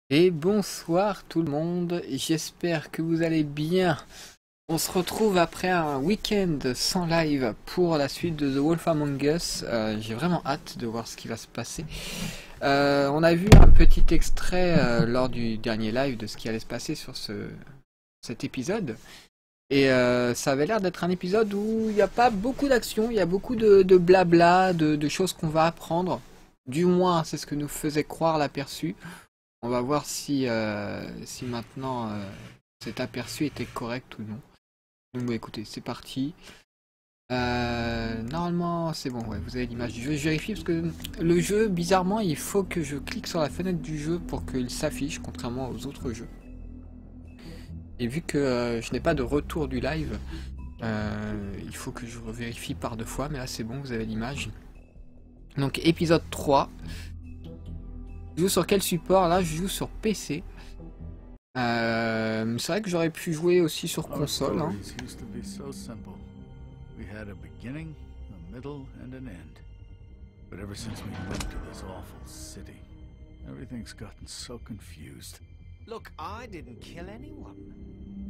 Et bonsoir tout le monde, j'espère que vous allez bien. On se retrouve après un week-end sans live pour la suite de The Wolf Among Us. J'ai vraiment hâte de voir ce qui va se passer. On a vu un petit extrait lors du dernier live de ce qui allait se passer sur cet épisode. Et ça avait l'air d'être un épisode où il n'y a pas beaucoup d'action, il y a beaucoup de blabla, de choses qu'on va apprendre. Du moins, c'est ce que nous faisait croire l'aperçu. On va voir si maintenant cet aperçu était correct ou non. Donc bon, écoutez, c'est parti. Normalement, c'est bon, ouais, vous avez l'image du jeu. Je vérifie parce que le jeu, bizarrement, il faut que je clique sur la fenêtre du jeu pour qu'il s'affiche, contrairement aux autres jeux. Et vu que je n'ai pas de retour du live, il faut que je vérifie par 2 fois, mais là c'est bon, vous avez l'image. Donc épisode 3. Je joue sur quel support? Là, je joue sur PC. C'est vrai que j'aurais pu jouer aussi sur console. Hein. But ever since we moved to this awful city, everything's gotten so confused. Look, I didn't kill anyone.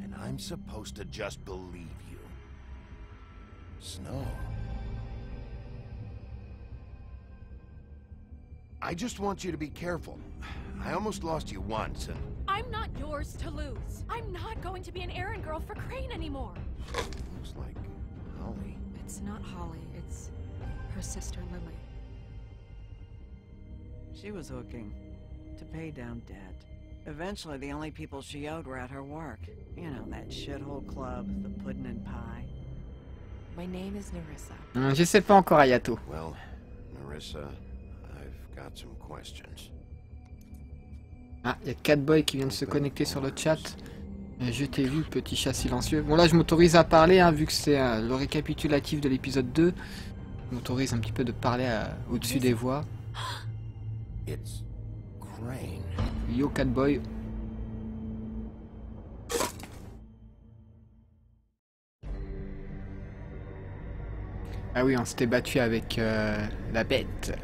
And I'm supposed to just believe you. Snow. I just want you to be careful. I almost lost you once, and... I'm not yours to lose. I'm not going to be an errand girl for Crane anymore. Looks like Holly. It's not Holly, it's her sister Lily. She was hooking to pay down debt. Eventually, the only people she owed were at her work. You know, that shithole club, the pudding and pie. My name is Nerissa. Je sais pas encore, Ayato. Well, Nerissa, I've got some questions. Ah, il y a Catboy qui vient de se connecter sur le chat. Je t'ai vu, petit chat silencieux. Bon, là, je m'autorise à parler, hein, vu que c'est le récapitulatif de l'épisode 2. Je m'autorise un petit peu de parler au-dessus des voix. It's Crane. Yo, Catboy. Ah oui, on s'était battu avec la bête.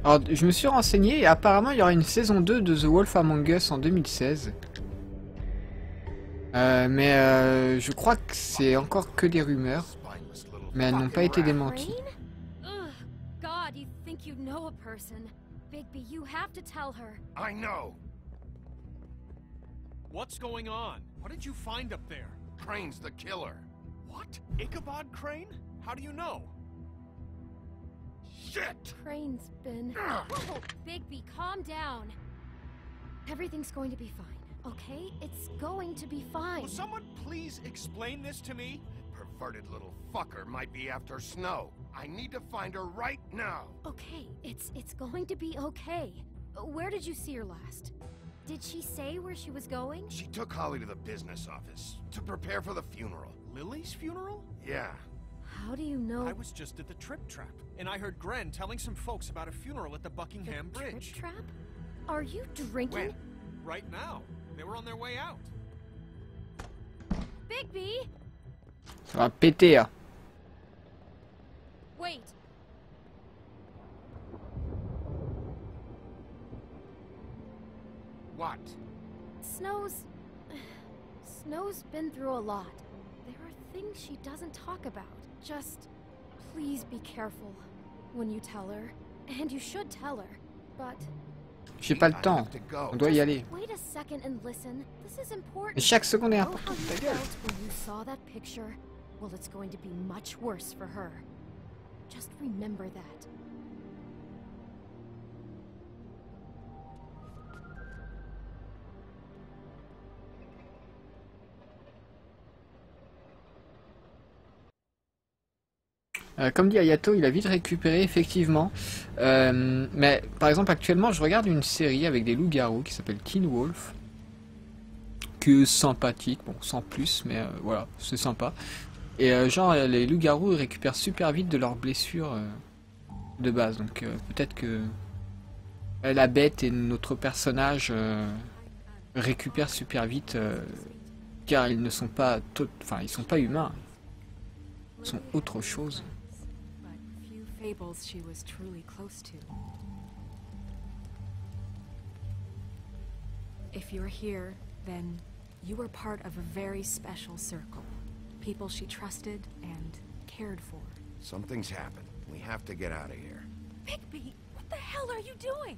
Alors, je me suis renseigné et apparemment il y aura une saison 2 de The Wolf Among Us en 2016. Mais je crois que c'est encore que des rumeurs. Mais elles n'ont pas été démenties. God, you think you know a person. Bigby, you have to tell her. I know! What's going on? What did you find up there? Crane's the killer. What? Ichabod Crane? How do you know? Shit! Crane's been... Whoa, Bigby, calm down. Everything's going to be fine, okay? It's going to be fine. Will someone please explain this to me? Perverted little fucker might be after Snow. I need to find her right now. Okay, it's going to be okay. Where did you see her last? Did she say where she was going? She took Holly to the business office to prepare for the funeral. Lily's funeral? Yeah. How do you know? I was just at the Trip Trap, and I heard Gren telling some folks about a funeral at the Buckingham The Bridge. Trip Trap? Are you drinking? When? Right now. They were on their way out. Bigby! Ça va péter, hein. Wait. What? Snow's been through a lot. There are things she doesn't talk about. Just please be careful when you tell her. And you should tell her. But J'ai pas le temps. I have to go. On doit y aller. wait a second and listen. This is important. Mais chaque seconde est You know how importante, you ta gueule. felt when you saw that picture? Well, it's going to be much worse for her. Just remember that. Comme dit Ayato, il a vite récupéré, effectivement. Mais par exemple, actuellement, je regarde une série avec des loups-garous qui s'appelle Teen Wolf. Que sympathique, bon, sans plus, mais voilà, c'est sympa. Et genre, les loups-garous ils récupèrent super vite de leurs blessures de base. Donc peut-être que la bête et notre personnage récupèrent super vite, car ils ne sont pas, enfin, ils sont pas humains. Ils sont autre chose. fables she was truly close to. If you're here, then you were part of a very special circle. People she trusted and cared for. Something's happened. We have to get out of here. Bigby, what the hell are you doing?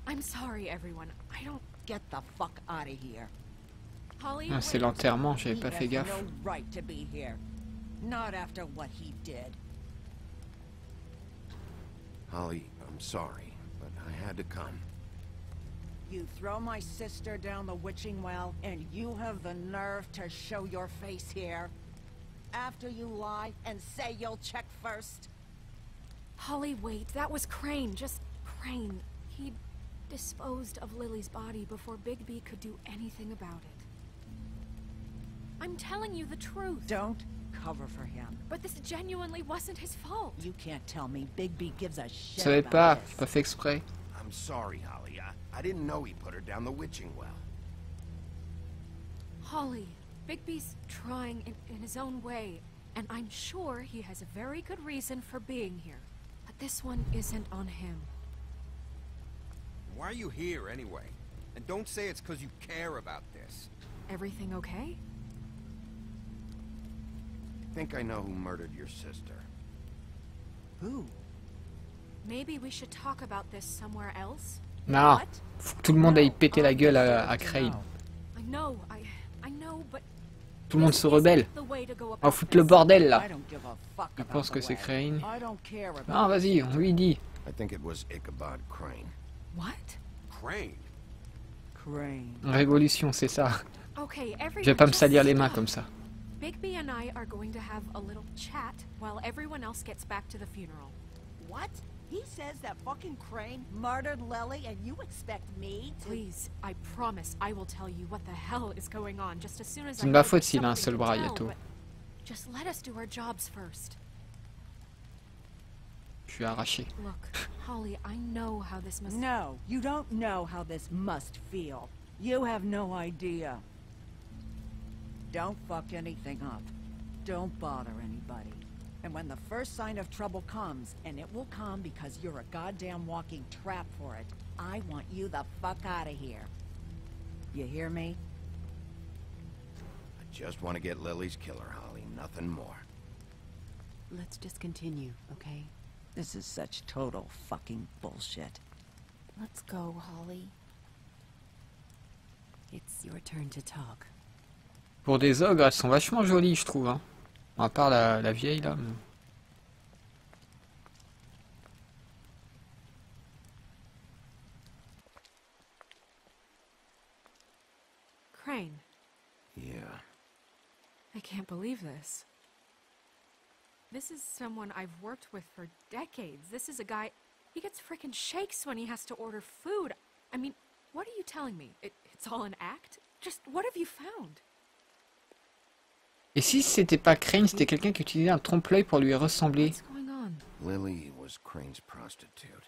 I'm sorry, everyone. I don't... Get the fuck out of here. Holly, Ah, c'est wait. l'enterrement, j'avais He pas fait has gaffe. no right to be here. Not after what he did. Holly, I'm sorry, but I had to come. You throw my sister down the witching well, and you have the nerve to show your face here? After you lie and say you'll check first? Holly, wait. That was Crane. Just Crane. He disposed of Lily's body before Bigby could do anything about it. I'm telling you the truth. Don't cover for him. But this genuinely wasn't his fault. You can't tell me Bigby gives a shit Je savais about pas, this. j'ai pas fait exprès. I'm sorry, Holly. I didn't know he put her down the witching well. Holly, Bigby's trying in his own way, and I'm sure he has a very good reason for being here. But this one isn't on him. Why are you here, anyway? And don't say it's because you care about this. Everything okay? I think I know who murdered your sister. Who? Maybe we should talk about this somewhere else? Non, faut que tout le monde aille péter la gueule à Crane. I know, but... Tout le monde se rebelle. the way to go On va about foutre le this. bordel là. I don't give a fuck Je about pense the que c'est way. Crane. I don't care about Non, vas-y, on lui dit. I think it was Ichabod Crane. What? Crane. Crane. Révolution, c'est ça. Okay, everyone, Je vais pas me just salir les mains stop. comme ça. Bigby and I are going to have a little chat while everyone else gets back to the funeral. What? He says that fucking Crane murdered Lily and you expect me to... Please, I promise I will tell you what the hell is going on just as soon as C'est I de know ma faute there's s'il a un something seul to bras, tell, Yato. but just let us do our jobs first. Je suis arraché. Look, Holly, I know how this must... No, you don't know how this must feel. You have no idea. Don't fuck anything up. Don't bother anybody. And when the first sign of trouble comes, and it will come because you're a goddamn walking trap for it, I want you the fuck out of here. You hear me? I just want to get Lily's killer, Holly. Nothing more. Let's just continue, okay? This is such total fucking bullshit. Let's go, Holly. It's your turn to talk. Pour des ogres, elles sont vachement jolies, je trouve. Hein. À part la vieille là. Mais... Crane, Yeah. I can't believe this. This is someone I've worked with for decades. This is a guy... He gets frickin' shakes when he has to order food. I mean, what are you telling me? It's all an act? Just what have you found? Et si c'était pas Crane, c'était quelqu'un qui utilisait un trompe-l'œil pour lui ressembler. What's going on? Lily was Crane's prostitute.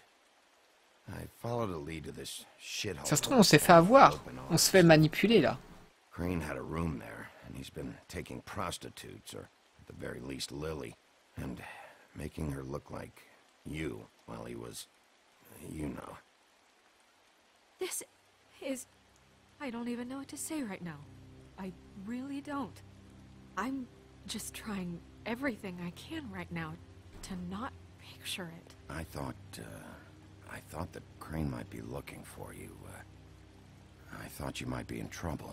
I followed a lead to this shithole. Ça se trouve, on s'est fait avoir. On se fait manipuler là. Crane had a room there, and he's been taking prostitutes, or at the very least Lily, and making her look like you while he was, you know. This is... I don't even know what to say right now. I really don't. I'm just trying everything I can right now to not picture it. I thought that Crane might be looking for you. I thought you might be in trouble.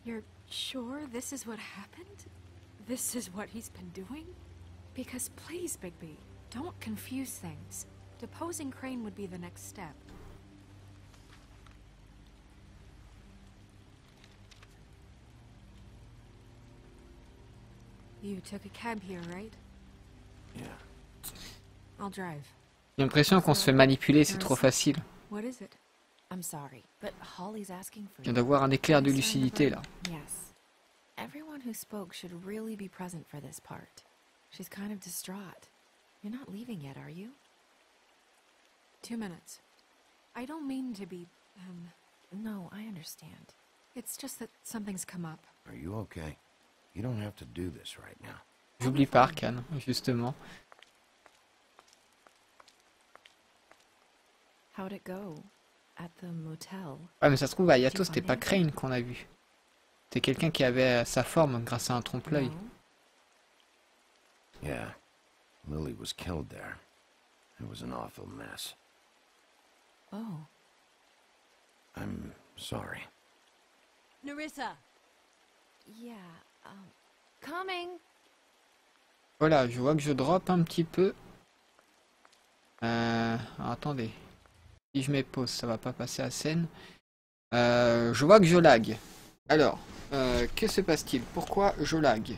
You're sure this is what happened? This is what he's been doing? Because please, Bigby, don't confuse things. Deposing Crane would be the next step. You took a cab here, right? Yeah. I'll drive. J'ai l'impression qu'on se fait manipuler, c'est trop facile. What is it? I'm sorry, but Holly's asking for Il vient you. d'avoir un éclair de lucidité là. Yes. Everyone who spoke should really be present for this part. She's kind of distraught. You're not leaving yet, are you? 2 minutes. I don't mean to be, No, I understand. it's just that something's come up. Are you okay? You don't have to do this right now. J'oublie pas Arcane, justement. How'd it go at the motel? Ouais, mais ça se trouve, à Yato, c'était pas Crane qu'on a vu. C'était quelqu'un qui avait sa forme grâce à un trompe-l'œil. No? Yeah. Lily was killed there. It was an awful mess. Oh. I'm sorry. Nerissa! Yeah, coming. Voilà, je vois que je drop un petit peu. Alors, attendez. Si je mets pause, ça va pas passer à scène. Je vois que je lag. Alors, que se passe-t-il? Pourquoi je lag?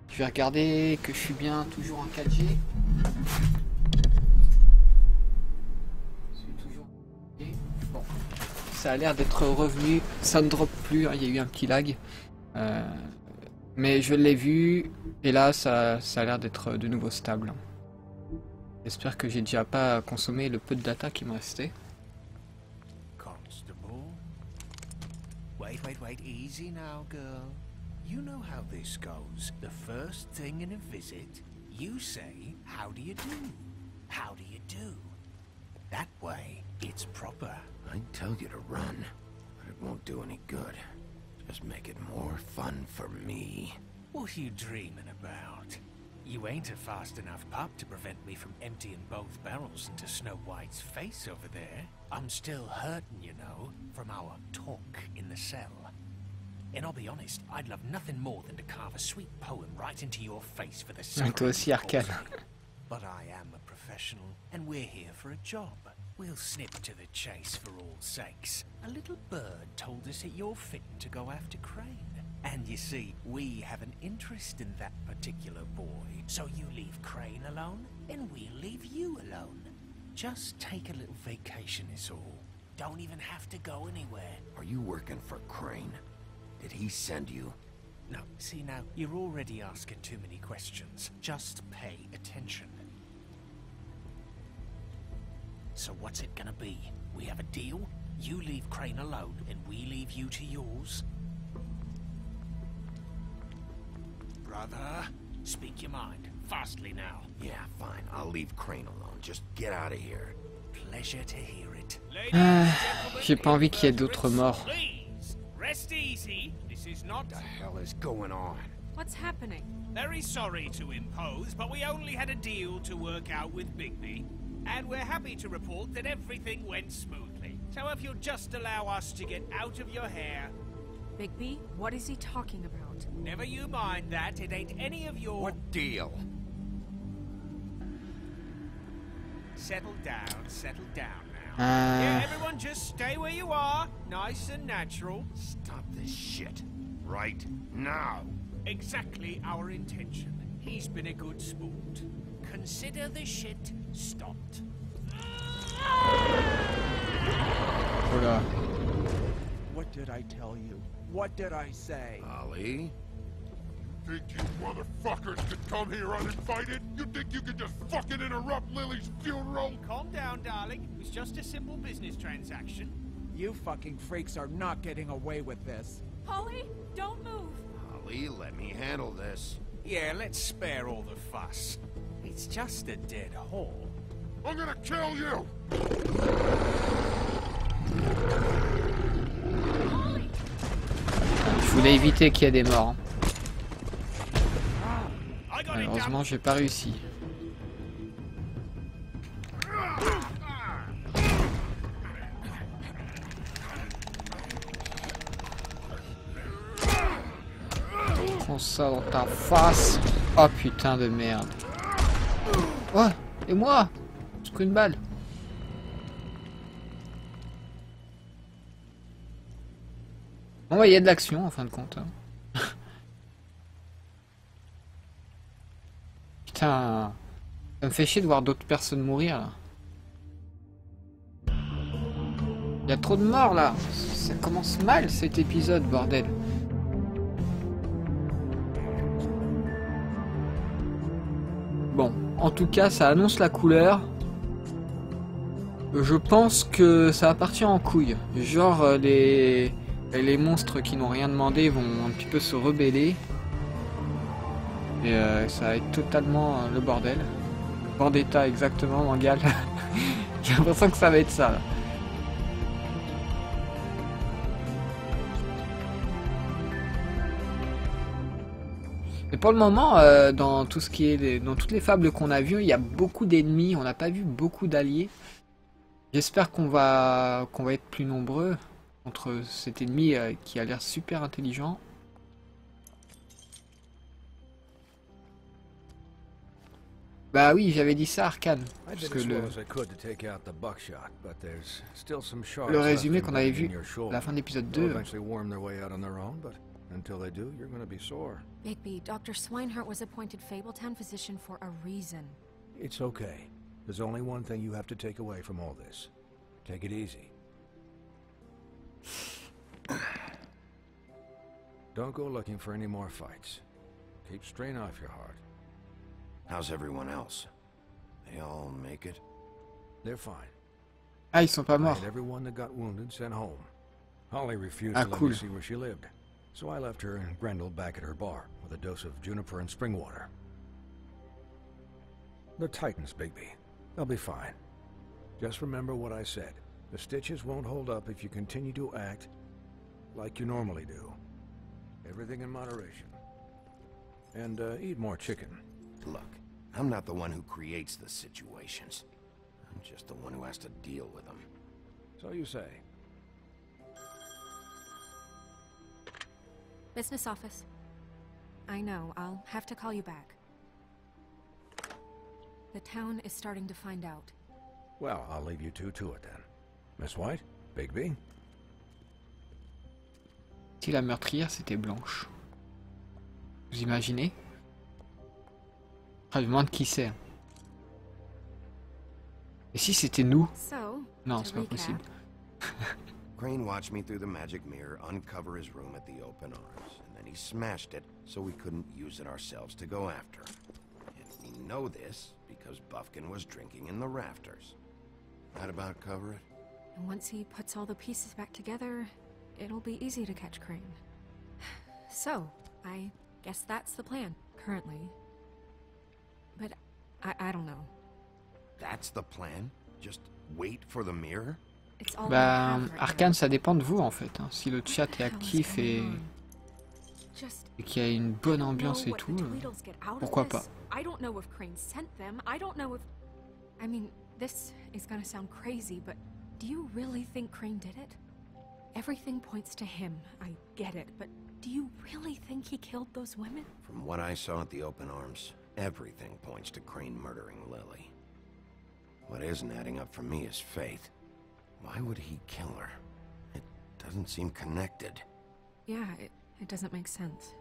Je vais regarder que je suis bien toujours en 4G. Je suis toujours en 4G. Bon, ça a l'air d'être revenu. Ça ne drop plus, hein, il y a eu un petit lag. Mais je l'ai vu. Et là, ça a l'air d'être de nouveau stable. J'espère que j'ai déjà pas consommé le peu de data qui me restait. Constable? Wait, easy now, girl. You know how this goes. The first thing in a visit, you say, how do you do? How do you do? That way, it's proper. I'd tell you to run, but it won't do any good. Just make it more fun for me. What are you dreaming about? You ain't a fast enough pup to prevent me from emptying both barrels into Snow White's face over there. I'm still hurting, you know, from our talk in the cell. And I'll be honest, I'd love nothing more than to carve a sweet poem right into your face for the sake Toi aussi, Arcane. But I am a professional, and we're here for a job. We'll snip to the chase for all sakes. A little bird told us that you're fitting to go after Crane. And you see, we have an interest in that particular boy. So you leave Crane alone, and we'll leave you alone. Just take a little vacation is all. Don't even have to go anywhere. Are you working for Crane? Did he send you? No, see now, you're already asking too many questions. Just pay attention. So what's it gonna be? We have a deal? You leave Crane alone, and we leave you to yours? Brother, speak your mind. Fastly now. Yeah, fine. I'll leave Crane alone. Just get out of here. Pleasure to hear it. J'ai pas envie qu'il y ait d'autres morts. Please, rest easy. This is not... What the hell is going on? What's happening? Very sorry to impose, but we only had a deal to work out with Bigby. And we're happy to report that everything went smoothly. So if you'll just allow us to get out of your hair... Bigby, what is he talking about? Never you mind that, it ain't any of your... What deal? Settle down now. Yeah, everyone just stay where you are. Nice and natural. Stop this shit. Right now. Exactly our intention. He's been a good sport. Consider the shit stopped. Voilà. What did I tell you? What did I say? Ollie? Think you motherfuckers could come here uninvited? You think you could just fucking interrupt Lily's funeral? Calm down, darling. It was just a simple business transaction. You fucking freaks are not getting away with this. Polly, don't move. Ollie, let me handle this. Yeah, let's spare all the fuss. It's just a dead hole. I'm gonna kill you! Je voulais éviter qu'il y ait des morts. Hein. Malheureusement, j'ai pas réussi. Prends ça dans ta face. Oh putain de merde. Oh, et moi? J'ai pris une balle. Bon, bah, il y a de l'action en fin de compte. Hein. Putain, ça me fait chier de voir d'autres personnes mourir là. Il y a trop de morts là. Ça commence mal cet épisode, bordel. Bon, en tout cas, ça annonce la couleur. Je pense que ça va partir en couille. Genre les monstres qui n'ont rien demandé vont un petit peu se rebeller. Et ça va être totalement le bordel. Vendetta exactement, Mangal. J'ai l'impression que ça va être ça là. Et pour le moment, dans tout ce qui est dans toutes les fables qu'on a vues, il y a beaucoup d'ennemis, on n'a pas vu beaucoup d'alliés. J'espère qu'on va être plus nombreux contre cet ennemi qui a l'air super intelligent. Bah oui, j'avais dit ça, Arcane. Parce que le résumé qu'on avait vu à la fin de l'épisode 2... Until they do, you're gonna be sore. Bigby, Dr. Swinehart was appointed Fabletown physician for a reason. It's okay. There's only one thing you have to take away from all this. Take it easy. Don't go looking for any more fights. Keep strain off your heart. How's everyone else? They all make it? They're fine. Ah, ils sont pas morts. I had everyone that got wounded sent home. Holly refused to let me see where she lived. So I left her and Grendel back at her bar with a dose of juniper and spring water. They're Titans, Bigby. They'll be fine. Just remember what I said. The stitches won't hold up if you continue to act like you normally do. Everything in moderation. And eat more chicken. Look, I'm not the one who creates the situations. I'm just the one who has to deal with them. So you say. Business office. I know, I'll have to call you back. The town is starting to find out. Well, I'll leave you two to it then. Miss White, Bigby. Si la meurtrière c'était Blanche. Vous imaginez? Ah, je me demande qui c'est. Et si c'était nous? Non, c'est pas possible. Crane watched me through the magic mirror uncover his room at the open arms, and then he smashed it so we couldn't use it ourselves to go after him. And we know this because Buffkin was drinking in the rafters. That about cover it? And once he puts all the pieces back together, it'll be easy to catch Crane. So, I guess that's the plan, currently. But I don't know. That's the plan? Just wait for the mirror? Bah, Arcane, ça dépend de vous en fait. Hein. Si le chat est actif et qu'il y a une bonne ambiance et tout, pourquoi pas. I don't know if Crane sent them. I don't know if... I mean, this is gonna sound crazy, but do you really think Crane did it? Everything points to him. I get it, but do you really think he killed those women? From what I saw at the open arms, everything points to Crane murdering Lily. What isn't adding up for me is Faith. Why would he kill her? It doesn't seem connected. Yeah, it doesn't make sense.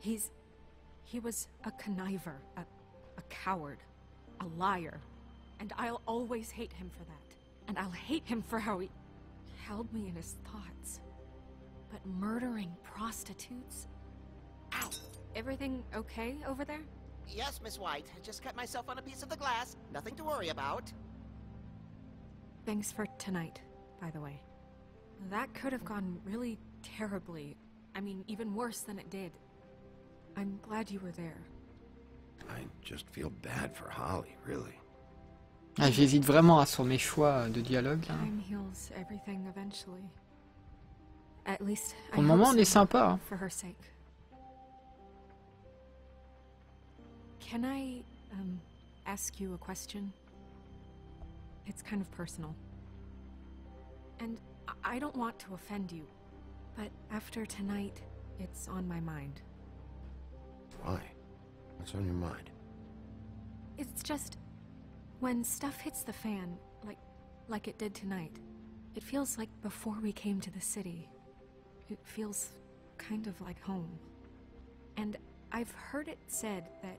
He was a conniver, a coward, a liar. And I'll always hate him for that. And I'll hate him for how he held me in his thoughts. But murdering prostitutes? Ow! Everything okay over there? Yes, Miss White. I just cut myself on a piece of the glass. Nothing to worry about. Thanks for tonight, by the way. That could have gone really terribly. I mean, even worse than it did. I'm glad you were there. I just feel bad for Holly, really. Ah, j'hésite vraiment sur mes choix de dialogue. Time heals everything eventually. At least Pour le moment, on est sympa. Hein. For her sake. Can I ask you a question? It's kind of personal. And I don't want to offend you, but after tonight, it's on my mind. Why? What's on your mind? It's just, when stuff hits the fan, like it did tonight, it feels like before we came to the city. It feels kind of like home. And I've heard it said that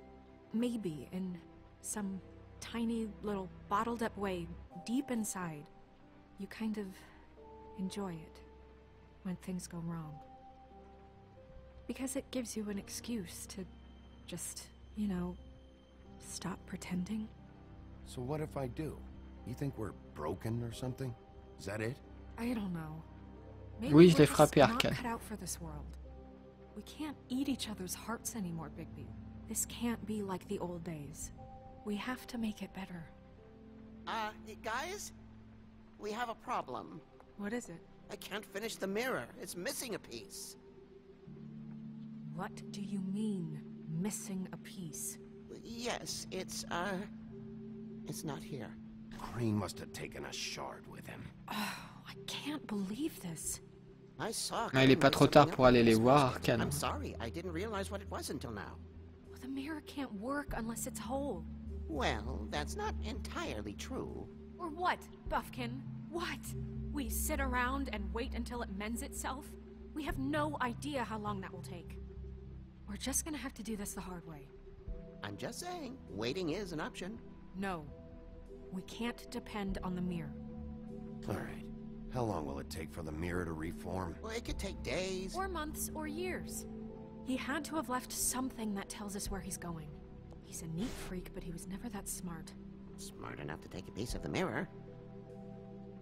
maybe in some tiny little bottled up way deep inside, you kind of enjoy it when things go wrong. Because it gives you an excuse to just, you know, stop pretending. So what if I do? You think we're broken or something? Is that it? I don't know. Maybe oui, je we're l'ai frappé, just not Arcane. cut out for this world. We can't eat each other's hearts anymore, Bigby. This can't be like the old days. We have to make it better. Guys? We have a problem. What is it? I can't finish the mirror. It's missing a piece. What do you mean, missing a piece? Yes, it's not here. Crane must have taken a shard with him. Oh, I can't believe this. I saw. Il est pas trop tard pour aller les voir, Arcane. I'm sorry, I didn't realize what it was until now. Well, the mirror can't work unless it's whole. Well, that's not entirely true. Or what, Buffkin? What? We sit around and wait until it mends itself? We have no idea how long that will take. We're just gonna have to do this the hard way. I'm just saying, waiting is an option. No. We can't depend on the mirror. All right. How long will it take for the mirror to reform? Well, it could take days. Or months, or years. He had to have left something that tells us where he's going. He's a neat freak, but he was never that smart. Smart enough to take a piece of the mirror.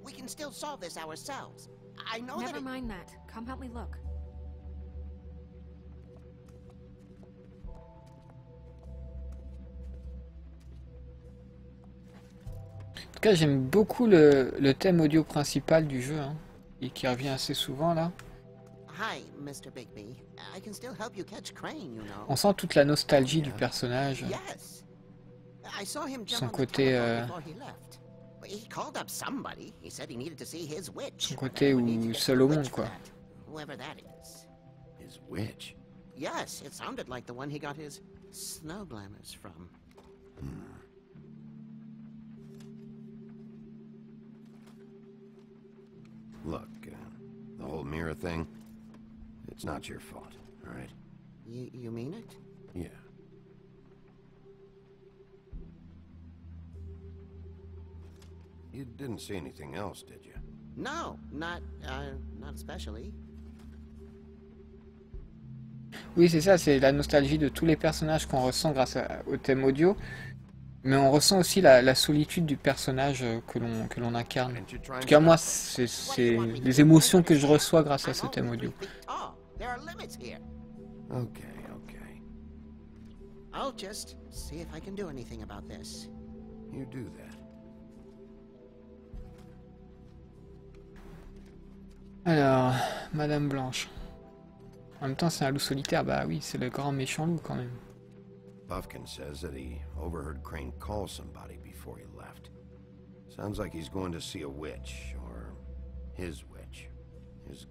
We can still solve this ourselves. I know Never mind that. Come help me look. En tout cas, j'aime beaucoup le thème audio principal du jeu, hein, et qui revient assez souvent là. Hi, Mr. Bigby. I can still help you catch Crane, you know. On sent toute la nostalgie du personnage. Yes. I saw him jump Son on the côté, telephone before he left. He called up somebody. He said he needed to see his witch. Son côté où seul au monde, quoi. Whoever that is. His witch? Yes, it sounded like the one he got his snow glamours from. Look, the whole mirror thing, it's not your fault, all right? You mean it? Yeah. You didn't see anything else, did you? No, not especially. Oui, c'est ça, c'est la nostalgie de tous les personnages qu'on ressent grâce au thème audio. Mais on ressent aussi la solitude du personnage que l'on incarne. En tout cas, moi, c'est les émotions que je reçois grâce à ce thème audio. Okay. I'll just see if I can do anything about this. You do that. Alors, Madame Blanche. En même temps, c'est un loup solitaire. Bah oui, c'est le grand méchant loup quand même. Buffkin says that he overheard Crane call somebody before he left. Sounds like he's going to see a witch, or his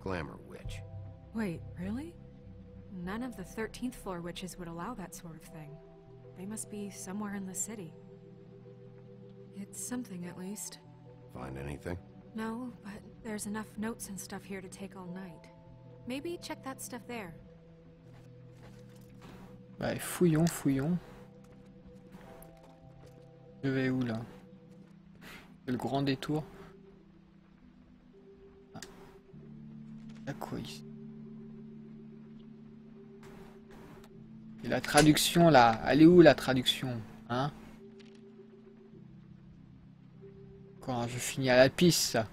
glamour witch. Wait, really? None of the 13th floor witches would allow that sort of thing. They must be somewhere in the city. It's something, at least. Find anything? No, but there's enough notes and stuff here to take all night. Maybe check that stuff there. Bah, fouillons. Je vais où là? C'est le grand détour. Ah. Y'a quoi ici? Et la traduction là, elle est où la traduction? Hein? Quand je finis à la piste, ça.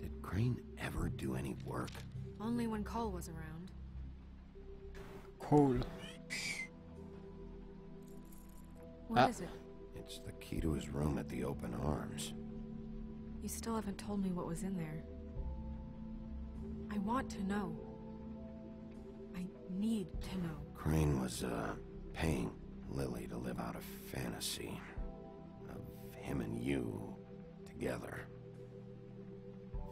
Did Crane ever do any work? Only when Cole was around. Cole. What is it? It's the key to his room at the Open Arms. You still haven't told me what was in there. I want to know. I need to know. Crane was, paying Lily to live out a fantasy of him and you together.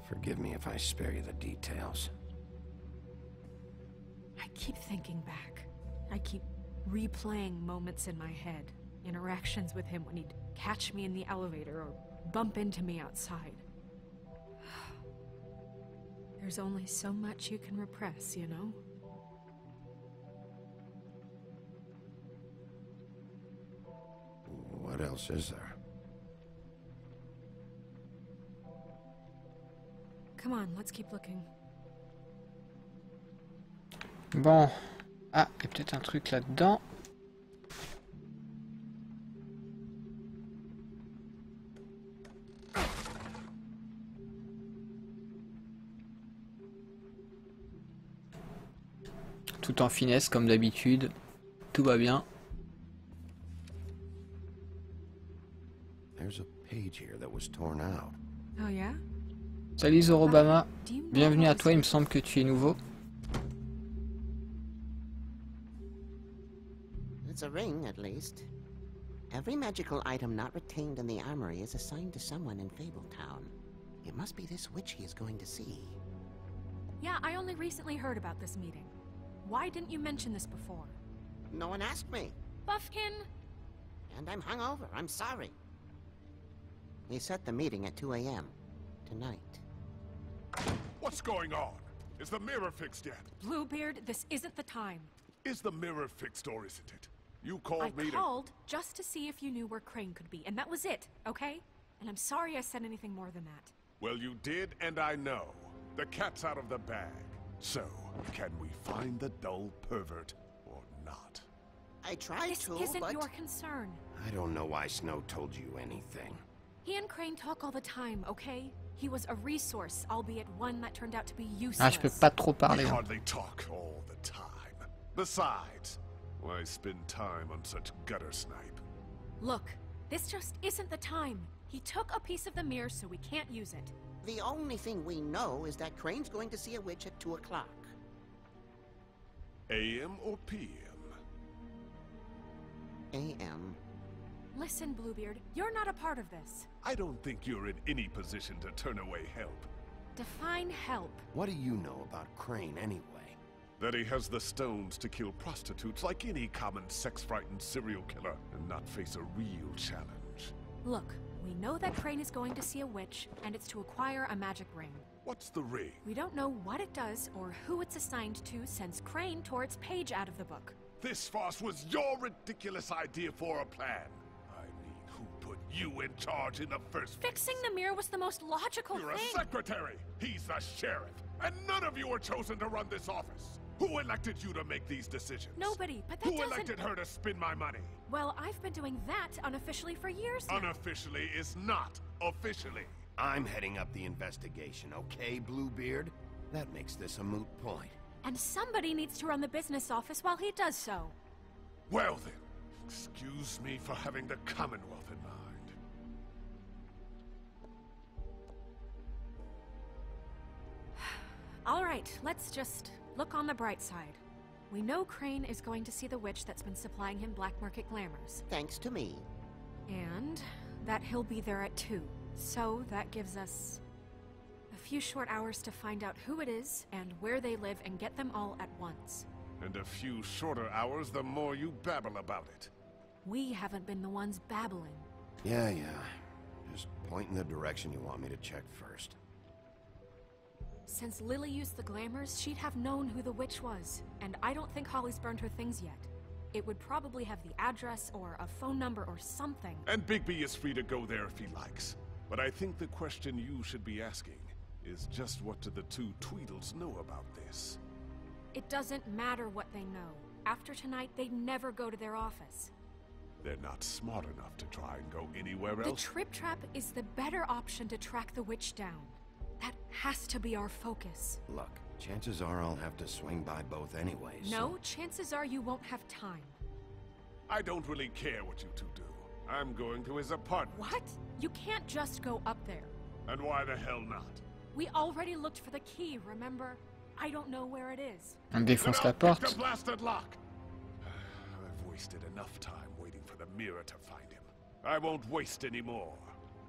Forgive me if I spare you the details. I keep thinking back. I keep replaying moments in my head. Interactions with him when he'd catch me in the elevator or bump into me outside. There's only so much you can repress, you know? What else is there? Come on, let's keep looking. Bon. Ah, il y a peut-être un truc là-dedans. tout en finesse comme d'habitude. Tout va bien. There's a page here that was torn out. Oh yeah? Salut Zorobama, bienvenue à toi, il me semble que tu es nouveau. It's a ring, at least. Every magical item not retained in the armory is assigned to someone in Fabletown. It must be this witch he is going to see. Yeah, I only recently heard about this meeting. Why didn't you mention this before? No one asked me. Buffkin! And I'm hungover, I'm sorry. We set the meeting at 2 a.m. tonight. What's going on? Is the mirror fixed yet? Bluebeard, this isn't the time. Is the mirror fixed or isn't it? You called me I called just to see if you knew where Crane could be, and that was it, okay? And I'm sorry I said anything more than that. Well, you did, and I know. The cat's out of the bag. So, can we find the dull pervert or not? I tried to, This isn't but... your concern. I don't know why Snow told you anything. He and Crane talk all the time, okay? He was a resource, albeit one that turned out to be useless. Ah, je peux pas trop parler. We hardly talk all the time. Besides, why spend time on such gutter snipe? Look, this just isn't the time. He took a piece of the mirror, so we can't use it. The only thing we know is that Crane's going to see a witch at 2 o'clock. AM or PM? AM. Listen, Bluebeard, you're not a part of this. I don't think you're in any position to turn away help. Define help. What do you know about Crane anyway? That he has the stones to kill prostitutes like any common sex-frightened serial killer and not face a real challenge. Look, we know that Crane is going to see a witch, and it's to acquire a magic ring. What's the ring? We don't know what it does or who it's assigned to since Crane tore its page out of the book. This farce was your ridiculous idea for a plan. I mean, who put you in charge in the first place? Fixing the mirror was the most logical You're thing. a secretary. He's the sheriff. And none of you were chosen to run this office. Who elected you to make these decisions? Nobody, but that Who doesn't... elected her to spend my money? Well, I've been doing that unofficially for years now. Unofficially is not officially. I'm heading up the investigation, okay, Bluebeard? That makes this a moot point. And somebody needs to run the business office while he does so. Well then, excuse me for having the Commonwealth in mind. All right, let's just look on the bright side. We know Crane is going to see the witch that's been supplying him black market glamours. Thanks to me. And that he'll be there at 2. So that gives us a few short hours to find out who it is and where they live and get them all at once. And a few shorter hours the more you babble about it. We haven't been the ones babbling. Yeah. Just point in the direction you want me to check first. Since Lily used the glamours, she'd have known who the witch was, and I don't think Holly's burned her things yet. It would probably have the address or a phone number or something. And Bigby is free to go there if he likes. But I think the question you should be asking is just what do the two Tweedles know about this? It doesn't matter what they know. After tonight, they'd never go to their office. They're not smart enough to try and go anywhere The else. Trip Trap is the better option to track the witch down. That has to be our focus. Look, chances are I'll have to swing by both anyways. No, chances are you won't have time. I don't really care what you two do. I'm going to his apartment. What? You can't just go up there. And why the hell not? We already looked for the key, remember? I don't know where it is. On défonce Then la I'll pick porte. the blasted lock. I've wasted enough time waiting for the mirror to find him. I won't waste any more.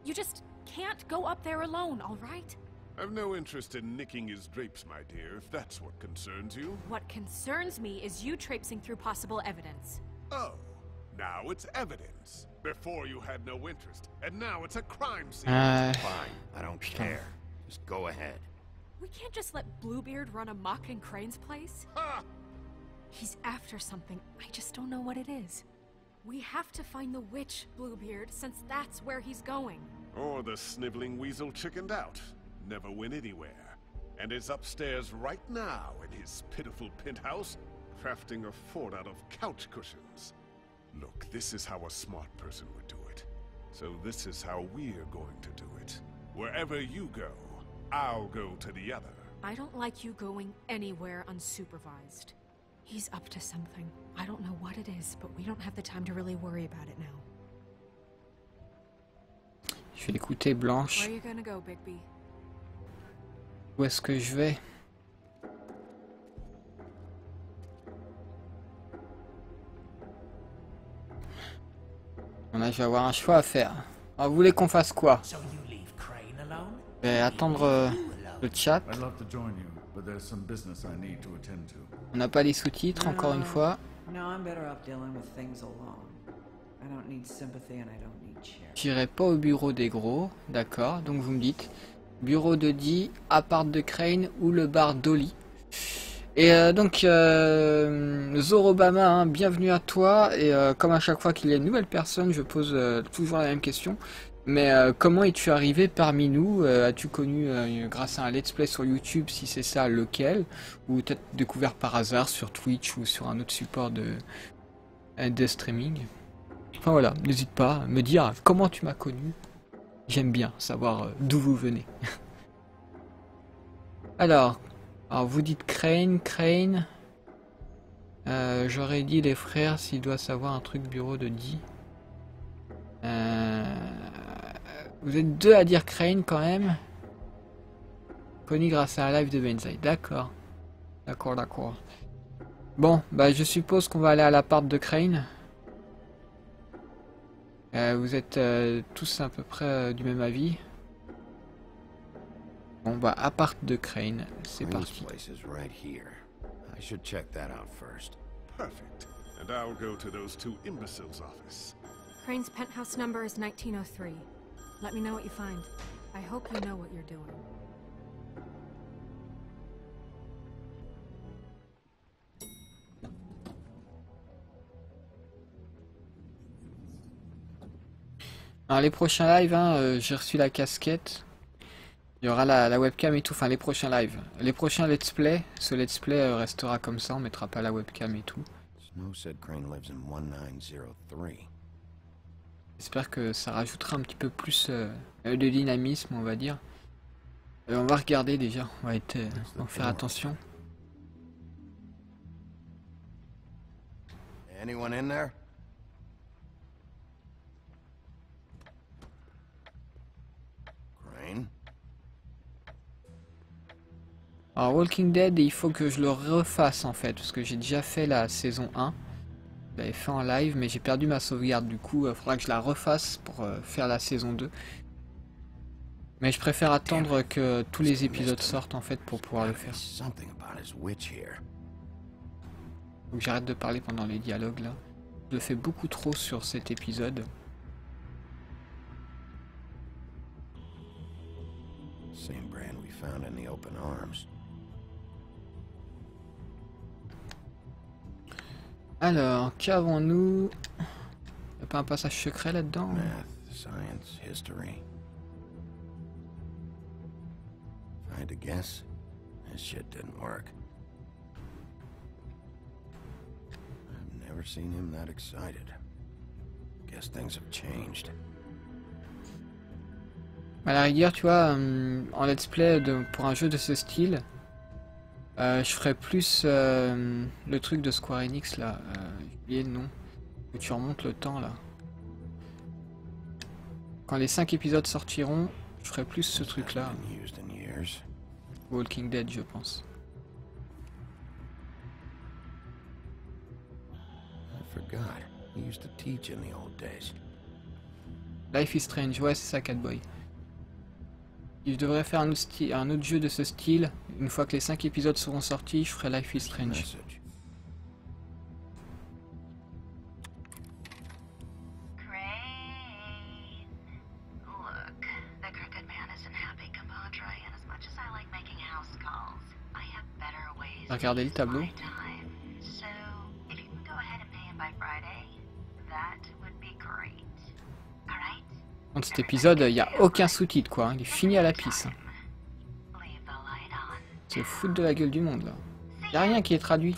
You just can't go up there alone, all right? I've no interest in nicking his drapes, my dear, if that's what concerns you. What concerns me is you traipsing through possible evidence. Oh, now it's evidence. Before you had no interest, and now it's a crime scene. Fine, I don't care. Just go ahead. We can't just let Bluebeard run amok in Crane's place. Ha! He's after something. I just don't know what it is. We have to find the witch, Bluebeard, since that's where he's going. Or the sniveling weasel chickened out. Never went anywhere. And is upstairs right now in his pitiful penthouse, crafting a fort out of couch cushions. Look, this is how a smart person would do it. So this is how we're going to do it. Wherever you go, I'll go to the other. I don't like you going anywhere unsupervised. He's up to something. I don't know what it is, but we don't have the time to really worry about it now. Je vais écouter Blanche. Where are you gonna go, Bigby? Où est-ce que je vais? Là, je vais avoir un choix à faire. Alors, vous voulez qu'on fasse quoi? Je vais attendre le chat. On n'a pas les sous-titres, encore une fois. J'irai pas au bureau des gros, d'accord. Donc vous me dites, bureau de Dee, appart de Crane ou le bar d'Oli. Et donc Zorobama, hein, bienvenue à toi. Et comme à chaque fois qu'il y a une nouvelle personne, je pose toujours la même question. Mais comment es-tu arrivé parmi nous? As-tu connu grâce à un let's play sur YouTube, si c'est ça, lequel? Ou peut-être découvert par hasard sur Twitch ou sur un autre support de streaming? Enfin voilà, n'hésite pas à me dire comment tu m'as connu. J'aime bien savoir d'où vous venez. Alors vous dites Crane. J'aurais dit les frères s'il doit savoir un truc bureau de Dee. Vous êtes deux à dire Crane quand même. Connu grâce à un live de Benzaï. D'accord. D'accord. Bon, bah je suppose qu'on va aller à l'appart de Crane. Vous êtes tous à peu près du même avis. Bon bah appart de Crane, c'est parti. Perfect. And I'll go to those two imbeciles' office. Crane's penthouse number is 1903. Let me know what you find. I hope you know what you're doing. Alors les prochains lives, hein, j'ai reçu la casquette. Il y aura la webcam et tout, enfin les prochains lives. Les prochains let's play, ce let's play restera comme ça, on mettra pas la webcam et tout. J'espère que ça rajoutera un petit peu plus de dynamisme, on va dire. On va regarder déjà, on va faire attention. Anyone in there? Crane? Alors Walking Dead, il faut que je le refasse en fait, parce que j'ai déjà fait la saison 1. Je l'avais fait en live, mais j'ai perdu ma sauvegarde, du coup il faudra que je la refasse pour faire la saison 2. Mais je préfère attendre que tous les épisodes sortent en fait pour pouvoir le faire. Faut que j'arrête de parler pendant les dialogues là. Je le fais beaucoup trop sur cet épisode. Same brand we found in the open arms. Alors, qu'avons-nous? Y'a pas un passage secret là-dedans? Math, science, history. If I had to guess, this shit didn't work. I've never seen him that excited. Guess things have changed. À la rigueur, tu vois, en let's play pour un jeu de ce style, je ferais plus le truc de Square Enix là, j'ai oublié le nom, où tu remontes le temps là. Quand les 5 épisodes sortiront, je ferai plus ce truc là. Walking Dead, je pense. Life is Strange, ouais c'est ça Catboy. Je devrais faire un autre jeu de ce style. Une fois que les 5 épisodes seront sortis, je ferai Life is Strange. Regardez le tableau. Dans cet épisode, il n'y a aucun sous-titre quoi, il est fini à la pisse. C'est foutre de la gueule du monde là. Il n'y a rien qui est traduit.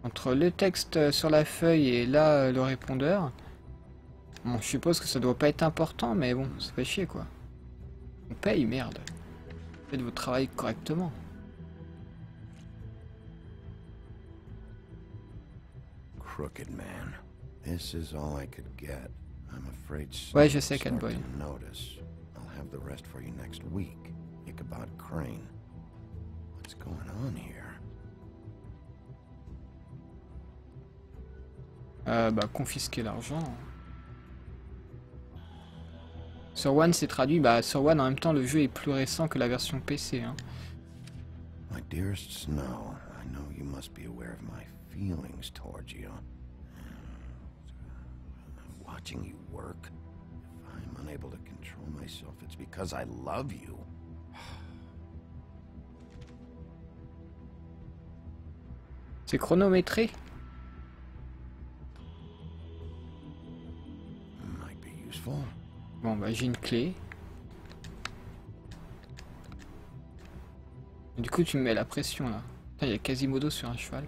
Entre le texte sur la feuille et là le répondeur. Bon, je suppose que ça doit pas être important, mais bon, ça fait chier quoi. On paye, merde. Faites votre travail correctement. crooked, man. This is all I could get. I'm afraid Ouais, je sais, Catboy. Notice. I'll have the rest for you next week. Ichabod Crane. What's going on here? Bah, confisquer l'argent. Sur One, c'est traduit. Bah, sur One, en même temps, le jeu est plus récent que la version PC. Hein. My dearest Snow, I know you must be aware of my feelings towards you. Watching you work, if I'm unable to control myself, it's because I love you. C'est chronométré. Might be useful. Bon, bah, j'ai une clé. Du coup, tu me mets la pression là. Il y a Quasimodo sur un cheval.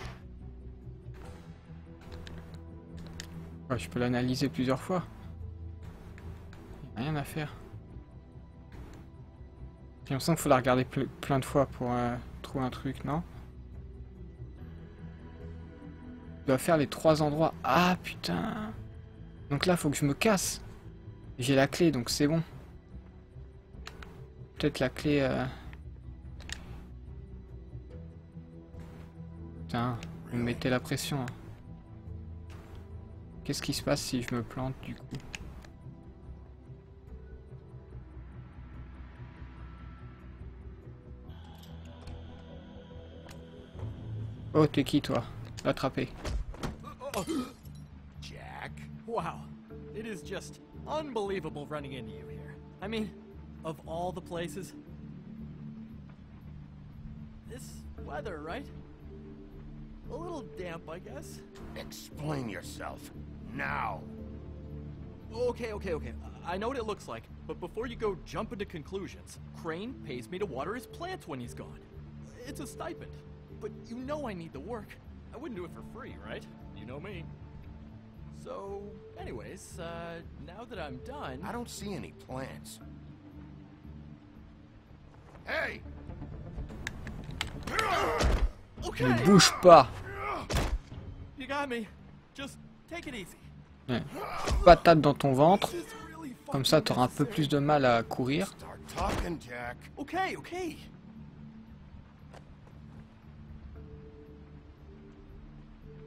Ouais, je peux l'analyser plusieurs fois. Y a rien à faire. J'ai l'impression qu'il faut la regarder plein de fois pour trouver un truc, non? Je dois faire les 3 endroits. Ah putain! Donc là, faut que je me casse. J'ai la clé, donc c'est bon. Peut-être la clé... Putain, vous me mettez la pression. Hein. Qu'est-ce qui se passe si je me plante du coup? Oh, t'es qui toi? L'attraper. Jack? Wow. It is just unbelievable running into you here. I mean, of all the places. This weather, right? A little damp, I guess. Explain yourself. Now. Okay. I know what it looks like, but before you go jumping to conclusions, Crane pays me to water his plants when he's gone. It's a stipend. But you know I need the work. I wouldn't do it for free, right? You know me. So, anyways, now that I'm done... I don't see any plants. Hey! Okay. Ne bouge pas. You got me. Just take it easy. Ouais. Patate dans ton ventre. Comme ça, t'auras un peu plus de mal à courir. Okay.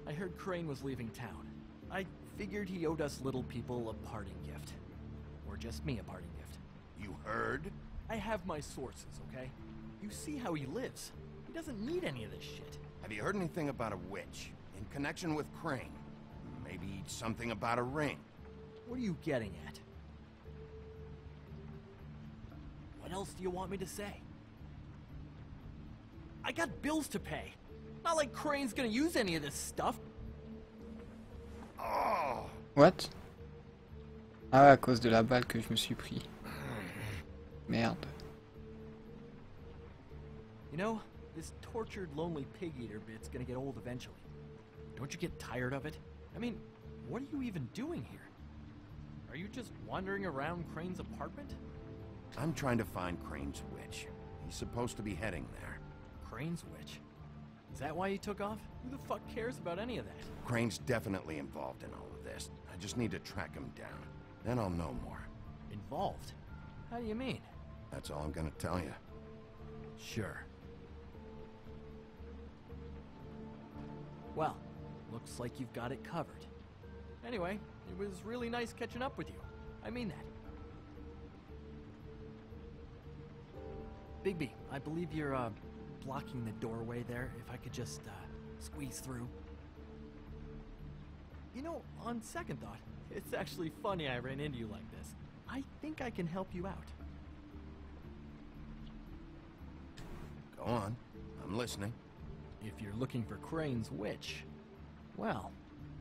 I heard Crane was leaving town. I figured he owed us little people a parting gift. Or just me a parting gift. You heard? I have my sources, okay? You see how he lives. He doesn't need any of this shit. Have you heard anything about a witch? In connection with Crane? Maybe something about a ring? What are you getting at? What else do you want me to say? I got bills to pay. Not like Crane's gonna use any of this stuff. Oh. What? Ah ouais, à cause de la balle que je me suis pris. Merde. You know, this tortured, lonely pig-eater bit's gonna get old eventually. Don't you get tired of it? I mean, what are you even doing here? Are you just wandering around Crane's apartment? I'm trying to find Crane's witch. He's supposed to be heading there. Crane's witch? Is that why you took off? Who the fuck cares about any of that? Crane's definitely involved in all of this. I just need to track him down. Then I'll know more. Involved? How do you mean? That's all I'm gonna tell you. Sure. Well, looks like you've got it covered. Anyway, it was really nice catching up with you. I mean that. Bigby, I believe you're, blocking the doorway there. If I could just, squeeze through. You know, on second thought, it's actually funny I ran into you like this. I think I can help you out. Go on. I'm listening. If you're looking for Crane's witch, well,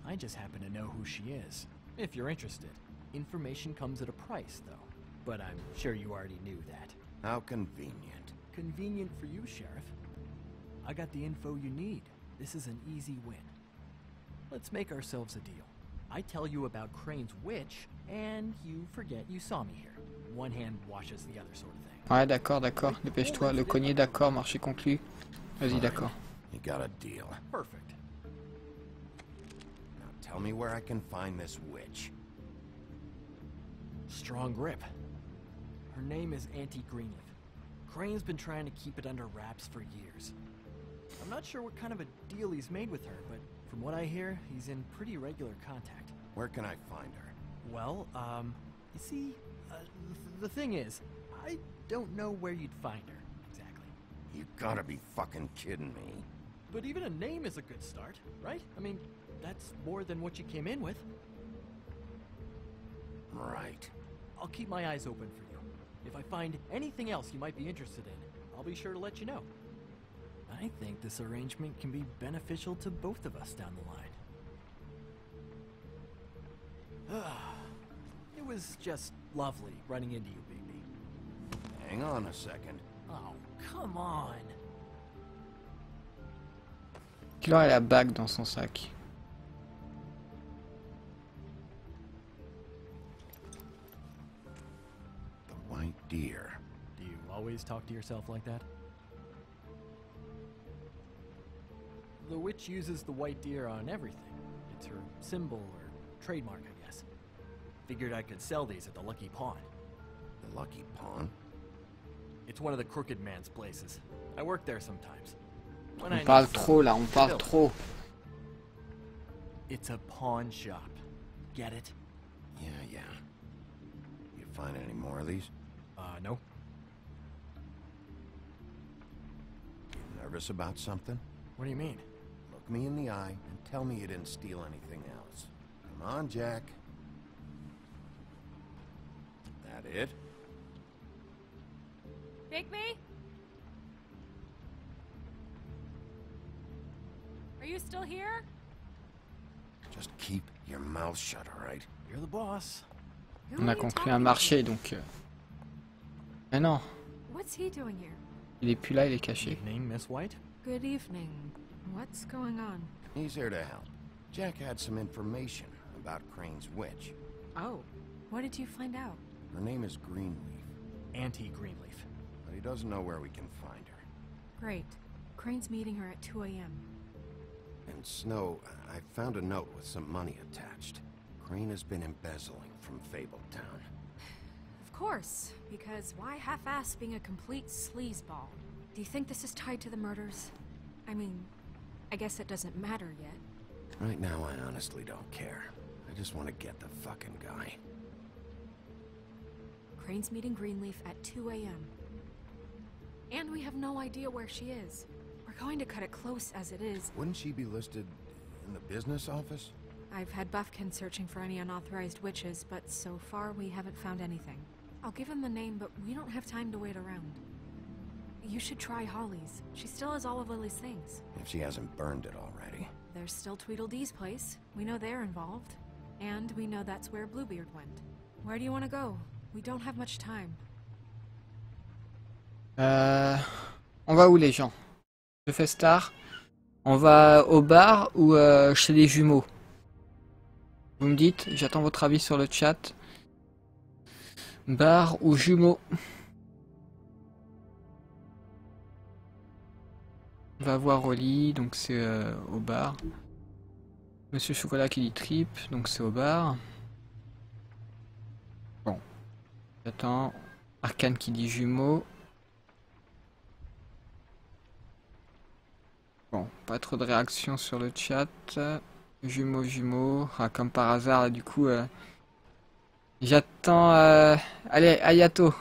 I just happen to know who she is. If you're interested. Information comes at a price, though. But I'm sure you already knew that. How convenient. Convenient for you, Sheriff. I got the info you need. This is an easy win. Let's make ourselves a deal. I tell you about Crane's witch, and you forget you saw me here. One hand washes the other sort of thing. Ouais, d'accord. Dépêche-toi. Le cogner, d'accord. Marché conclu. Vas-y, d'accord. You got a deal. Perfect. Now Tell me where I can find this witch. Strong grip. Her name is Auntie Greenleaf. Crane's been trying to keep it under wraps for years. I'm not sure what kind of a deal he's made with her, but from what I hear, he's in pretty regular contact. Where can I find her? Well, you see, the thing is, I don't know where you'd find her, exactly. You gotta be fucking kidding me. But even a name is a good start, right? I mean, that's more than what you came in with. Right. I'll keep my eyes open for you. If I find anything else you might be interested in, I'll be sure to let you know. I think this arrangement can be beneficial to both of us down the line. It was just lovely running into you, Bigby. Hang on a second. Oh, come on. Killer a la bague dans son sac. The white deer. Do you always talk to yourself like that? The witch uses the white deer on everything. It's her symbol or trademark, I guess. Figured I could sell these at the Lucky Pawn. The Lucky Pawn? It's one of the crooked man's places. I work there sometimes. When On parle trop là, on parle trop. It's a pawn shop. Get it? Yeah. You find any more of these? No. You nervous about something? What do you mean? Look me in the eye and tell me you didn't steal anything else. Come on, Jack. That it? Bigby? Are you still here? Just keep your mouth shut, all right? You're the boss. On a conclu un marché donc. Mais non, What's he doing here? il est plus là, il est caché. Evening, Miss White. Good evening. What's going on? He's here to help. Jack had some information about Crane's witch. Oh, what did you find out? Her name is Greenleaf. Auntie Greenleaf. But he doesn't know where we can find her. Great. Crane's meeting her at 2 a.m. And Snow, I found a note with some money attached. Crane has been embezzling from Fabletown. Of course, because why half-ass being a complete sleazeball? Do you think this is tied to the murders? I mean, I guess it doesn't matter yet. Right now, I honestly don't care. I just want to get the fucking guy. Crane's meeting Greenleaf at 2 a.m. And we have no idea where she is. We're going to cut it close as it is. Wouldn't she be listed in the business office? I've had Buffkin searching for any unauthorized witches, but so far we haven't found anything. I'll give him the name, but we don't have time to wait around. You should try Holly's. She still has all of Lily's things. If she hasn't burned it already. There's still Tweedledee's place. We know they're involved. And we know that's where Bluebeard went. Where do you want to go? We don't have much time. On va où les gens? Je fais star. On va au bar ou chez les jumeaux? Vous me dites, j'attends votre avis sur le chat. Bar ou jumeaux? On va voir Oli, donc c'est au bar. Monsieur Chocolat qui dit trip, donc c'est au bar. Bon. J'attends. Arcane qui dit jumeaux. Bon, pas trop de réactions sur le chat. Jumeaux. Ah, comme par hasard, là, du coup. J'attends. Allez, Ayato.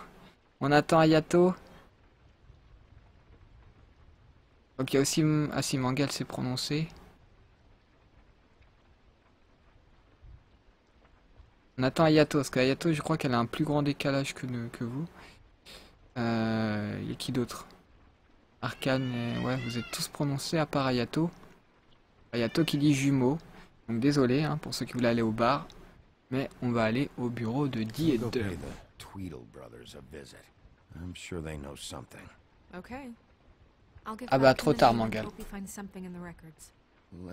On attend Ayato. Ok, aussi. Ah, si Mangal s'est prononcé. On attend Ayato, parce qu'Ayato, je crois qu'elle a un plus grand décalage que vous. Il y a qui d'autre? Arcane, ouais, vous êtes tous prononcés à part Ayato. Ayato qui dit jumeaux. Donc désolé hein, pour ceux qui voulaient aller au bar. Mais on va aller au bureau de D et 2. Okay. Ah bah trop tard Mangal. Let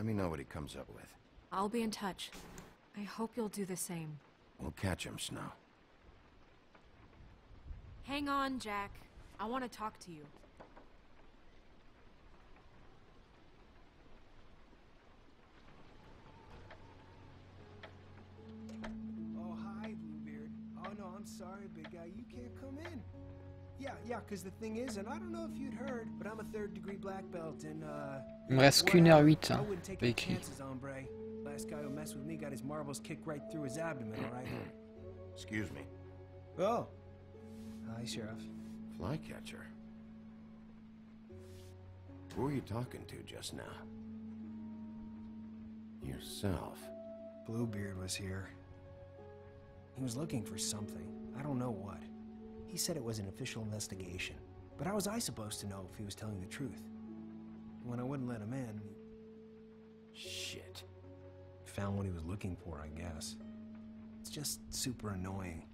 me know what he comes up with. I'll be in touch. I hope you'll do the same. We'll catch him, Snow. Hang on, Jack. I want to talk to you. I'm sorry, big guy. You can't come in. Yeah, because the thing is, and I don't know if you'd heard, but I'm a 3rd-degree black belt, and Il me reste qu'1 h 8, hein, pas écrit. Last guy who messed with me got his marbles kicked right through his abdomen, all right? Excuse me. Oh. Hi, Sheriff. Flycatcher. Who were you talking to just now? Yourself. Bluebeard was here. He was looking for something. I don't know what. He said it was an official investigation. But how was I supposed to know if he was telling the truth? When I wouldn't let him in... Shit. Found what he was looking for, I guess. It's just super annoying.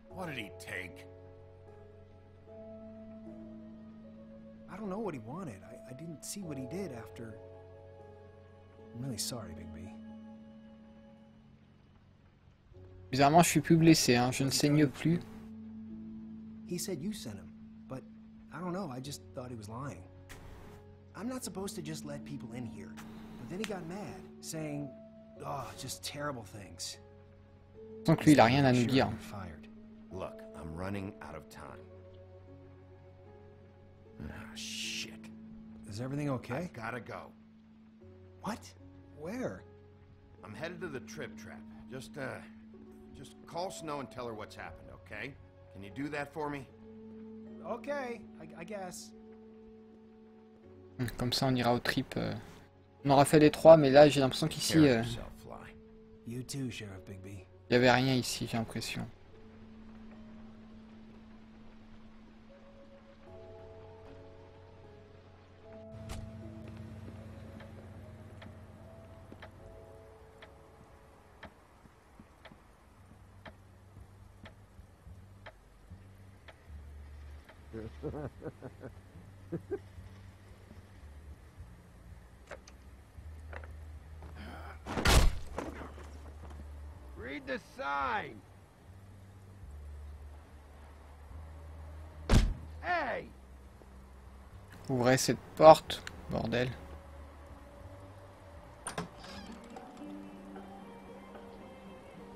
What did he take? I don't know what he wanted. I didn't see what he did after... I'm really sorry, Big B. Bizarrement, je suis plus blessé, hein. Je ne saigne plus. He said you sent him, but I don't know, I just thought he was lying. I'm not supposed to just let people in here. But then he got mad, saying, oh, just terrible things. Donc lui, il a rien à nous dire. Look, I'm running out of time. Ah, shit. Is everything okay? I've gotta go. What? Where? I'm headed to the Trip Trap. Just call Snow and tell her what's happened, okay? Can you do that for me? Okay, I guess. Comme ça, on ira au trip. On aura fait les 3, mais là, j'ai l'impression qu'ici... You too, Sheriff Bigby. Il y avait rien ici, j'ai l'impression. Read the sign. Hey. Ouvrez cette porte, bordel.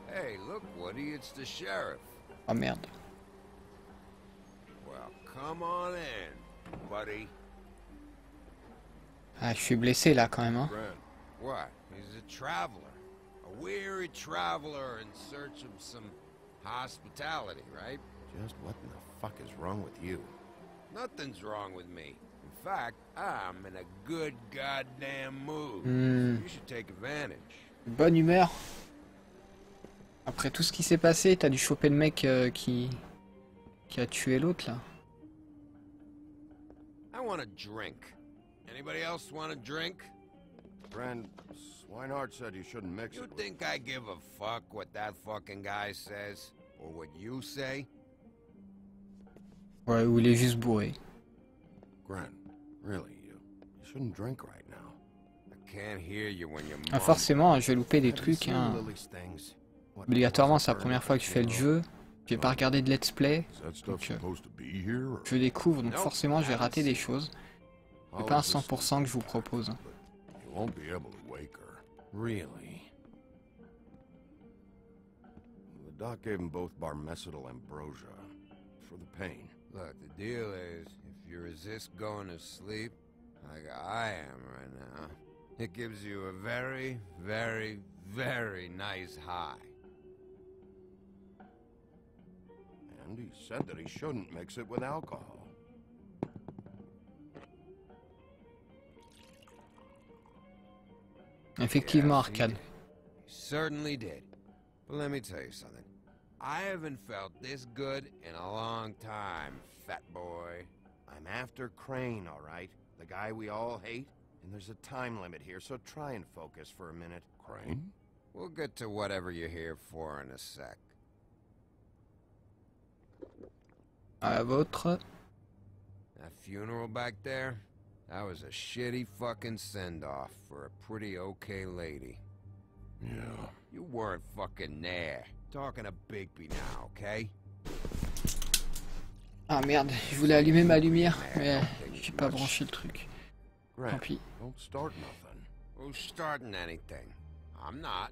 Hey, look, Woody, it's the sheriff. Oh merde. Well, come on in, buddy. Ah, je suis blessé là quand même, hein. What? He's a traveler. A weary traveler in search of some hospitality, right? Just what in the fuck is wrong with you? Nothing's wrong with me. In fact, I'm in a good goddamn mood. You should take advantage. Bonne humeur. Après tout ce qui s'est passé, t'as dû choper le mec qui a tué l'autre là. I want a drink. Anybody else want a drink? Friend, Swinehart said you shouldn't mix it. You think I give a fuck what that fucking guy says? Or what you say? Ouais, ou il est juste bourré. Gren, really, you shouldn't drink right now. I can't hear you when you're Ah, forcément, je vais louper des trucs, hein. Obligatoirement, c'est la première fois que je fais le jeu. J'ai pas regardé de let's play. Donc, je découvre, donc forcément, je vais rater des choses. C'est pas un 100% que je vous propose. Really? The doc gave him both Barmecidal and Ambrosia for the pain. Look, the deal is, if you resist going to sleep, like I am right now, it gives you a very, very, very nice high. And he said that he shouldn't mix it with alcohol. Effectivement, Arcade. He certainly did. But let me tell you something. I haven't felt this good in a long time, fat boy. I'm after Crane, all right? The guy we all hate. And there's a time limit here, so try and focus for a minute. Crane? We'll get to whatever you're here for in a sec. À votre. That funeral back there? That was a shitty fucking send-off for a pretty okay lady. Yeah. You weren't fucking there. Talking to Bigby now, okay? Ah merde, je voulais allumer ma lumière, mais j'ai pas branché le truc. Tant pis. Don't start nothing. Who's starting anything? I'm not.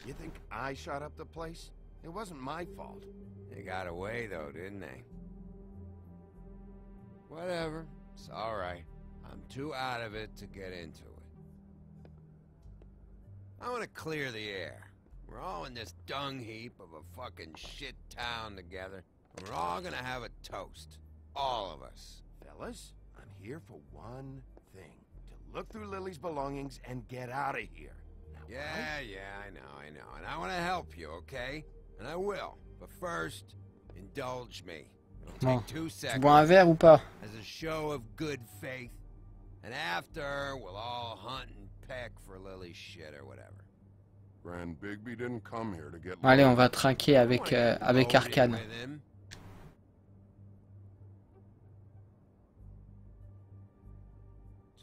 You think I shot up the place? It wasn't my fault. They got away, though, didn't they? Whatever. It's all right. I'm too out of it to get into it. I want to clear the air. We're all in this dung heap of a fucking shit town together. And we're all gonna have a toast. All of us. Fellas, I'm here for one thing. To look through Lily's belongings and get out of here. Now, Yeah, I know. And I want to help you, okay? And I will. But first, indulge me. It'll take 2 Tu seconds. bois un verre ou pas? As a show of good faith. And after, we'll all hunt and peck for Lily's shit or whatever. Grand Bigby didn't come here to get... Allez, on va trinquer avec, avec Arcane.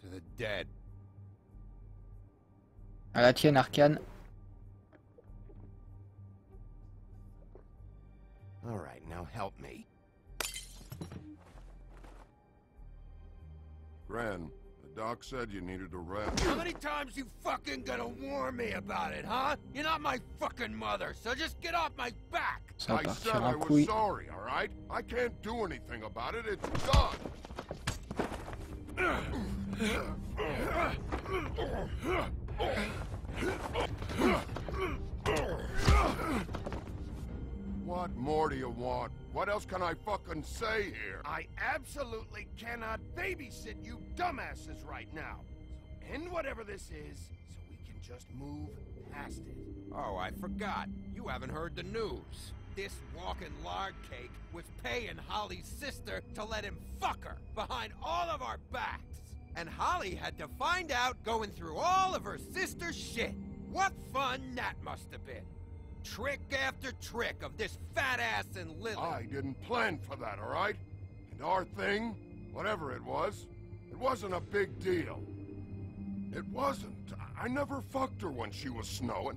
To the dead. À la tienne, Arcane. All right, now help me. Gran, the doc said you needed a rest. How many times you fucking gonna warn me about it, huh? You're not my fucking mother, so just get off my back! Ça va I partir said I en was couille. sorry, all right? I can't do anything about it. It's done. What more do you want? What else can I fucking say here? I absolutely cannot babysit you dumbasses right now. So end whatever this is, so we can just move past it. Oh, I forgot. You haven't heard the news. This walking lard cake was paying Holly's sister to let him fuck her behind all of our backs. And Holly had to find out going through all of her sister's shit. What fun that must have been. Trick after trick of this fat ass and Lily. I didn't plan for that, all right? And our thing, whatever it wasn't a big deal. It wasn't. I never fucked her when she was snowing.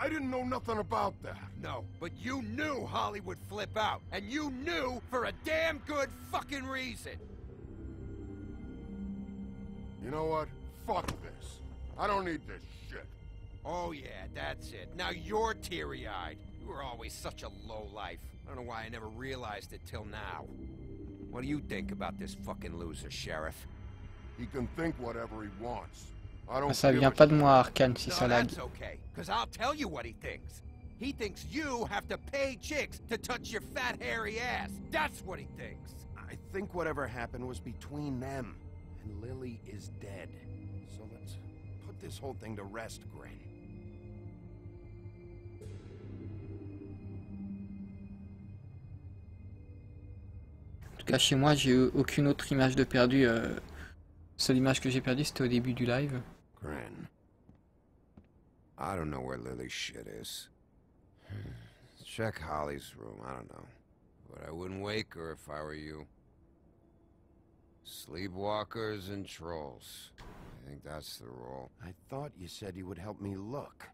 I didn't know nothing about that. No, but you knew Holly would flip out. And you knew for a damn good fucking reason. You know what? Fuck this. I don't need this shit. Oh yeah, that's it. Now you're teary-eyed. You were always such a lowlife. I don't know why I never realized it till now. What do you think about this fucking loser, Sheriff? He can think whatever he wants. I don't Ça give vient a pas de moi, Arcane, si No, ça lag. that's okay, because I'll tell you what he thinks. He thinks you have to pay chicks to touch your fat, hairy ass. That's what he thinks. I think whatever happened was between them, and Lily is dead. So let's put this whole thing to rest, Gren. En tout cas, chez moi, j'ai eu aucune autre image de perdu. Seule image que j'ai perdue, c'était au début du live. Gren. I don't know where Lily's shit is. Check Holly's room, I don't know. But I wouldn't wake her if I were you. Sleepwalkers and trolls. I think that's the rule. I thought you said you would help me look.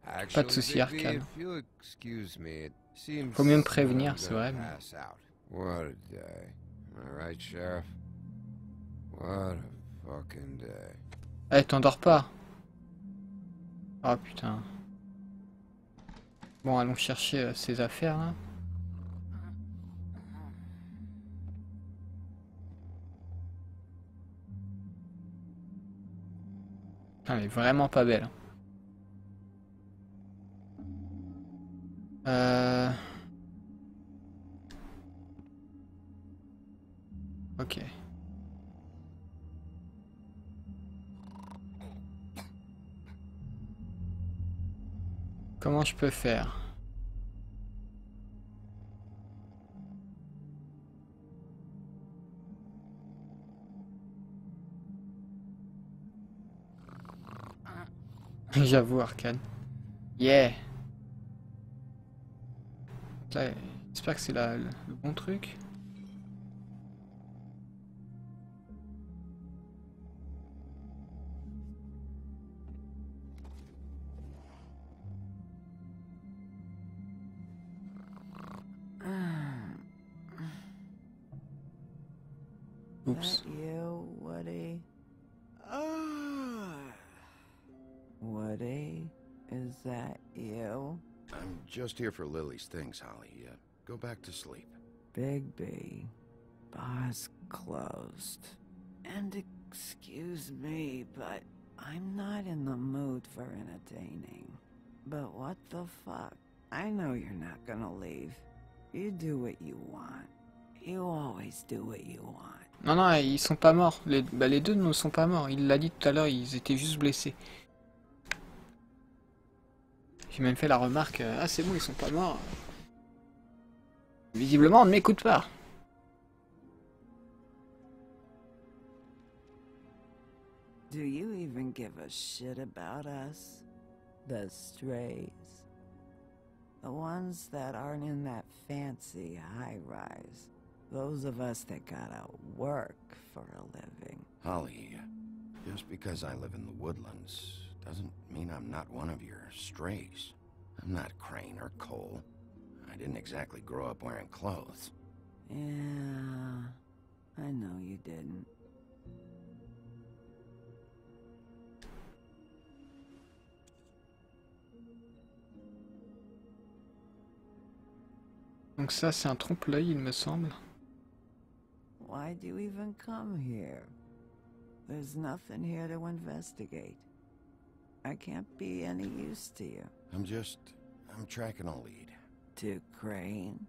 Pas de soucis, Bigby, Arcane. if you'll excuse me, it seems Faut mieux me I'm prévenir, gonna c'est vrai. mais- pass out. What a day. Am I right, Sheriff? What a fucking day. Eh, t'endors pas. Oh putain. Bon, allons chercher ces affaires là. Putain, elle est vraiment pas belle. Ok. Comment je peux faire? J'avoue, Arcane. Yeah! Là, j'espère que c'est le bon truc. Oops. That you, Woody? Woody, is that you? I'm just here for Lily's things, Holly. Go back to sleep. Bigby, bar's closed. And excuse me, but I'm not in the mood for entertaining. But what the fuck? I know you're not gonna leave. You do what you want. You always do what you want. Non, non, ils sont pas morts. Les deux ne sont pas morts. Il l'a dit tout à l'heure, ils étaient juste blessés. J'ai même fait la remarque, ah c'est bon, ils sont pas morts. Visiblement, on ne m'écoute pas. Do you even give a shit about us? The strays? The ones that aren't in that fancy high-rise. Those of us that gotta work for a living. Holly, just because I live in the woodlands doesn't mean I'm not one of your strays. I'm not Crane or Cole. I didn't exactly grow up wearing clothes. Yeah, I know you didn't. Donc ça, c'est un trompe-l'œil, il me semble. Why do you even come here? There's nothing here to investigate. I can't be any use to you. I'm tracking a lead. To Crane?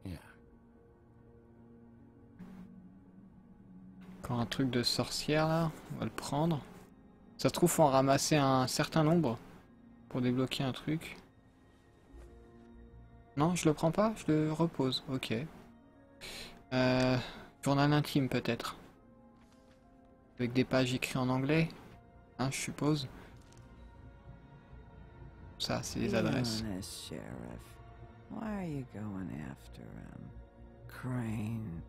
Yeah. Encore un truc de sorcière là, on va le prendre. Ça se trouve, faut en ramasser un certain nombre pour débloquer un truc. Non, je le prends pas, je le repose, ok. Journal intime peut-être. Avec des pages écrites en anglais, hein, je suppose. Ça, c'est les adresses. Sheriff. Why are you going after him? Crane.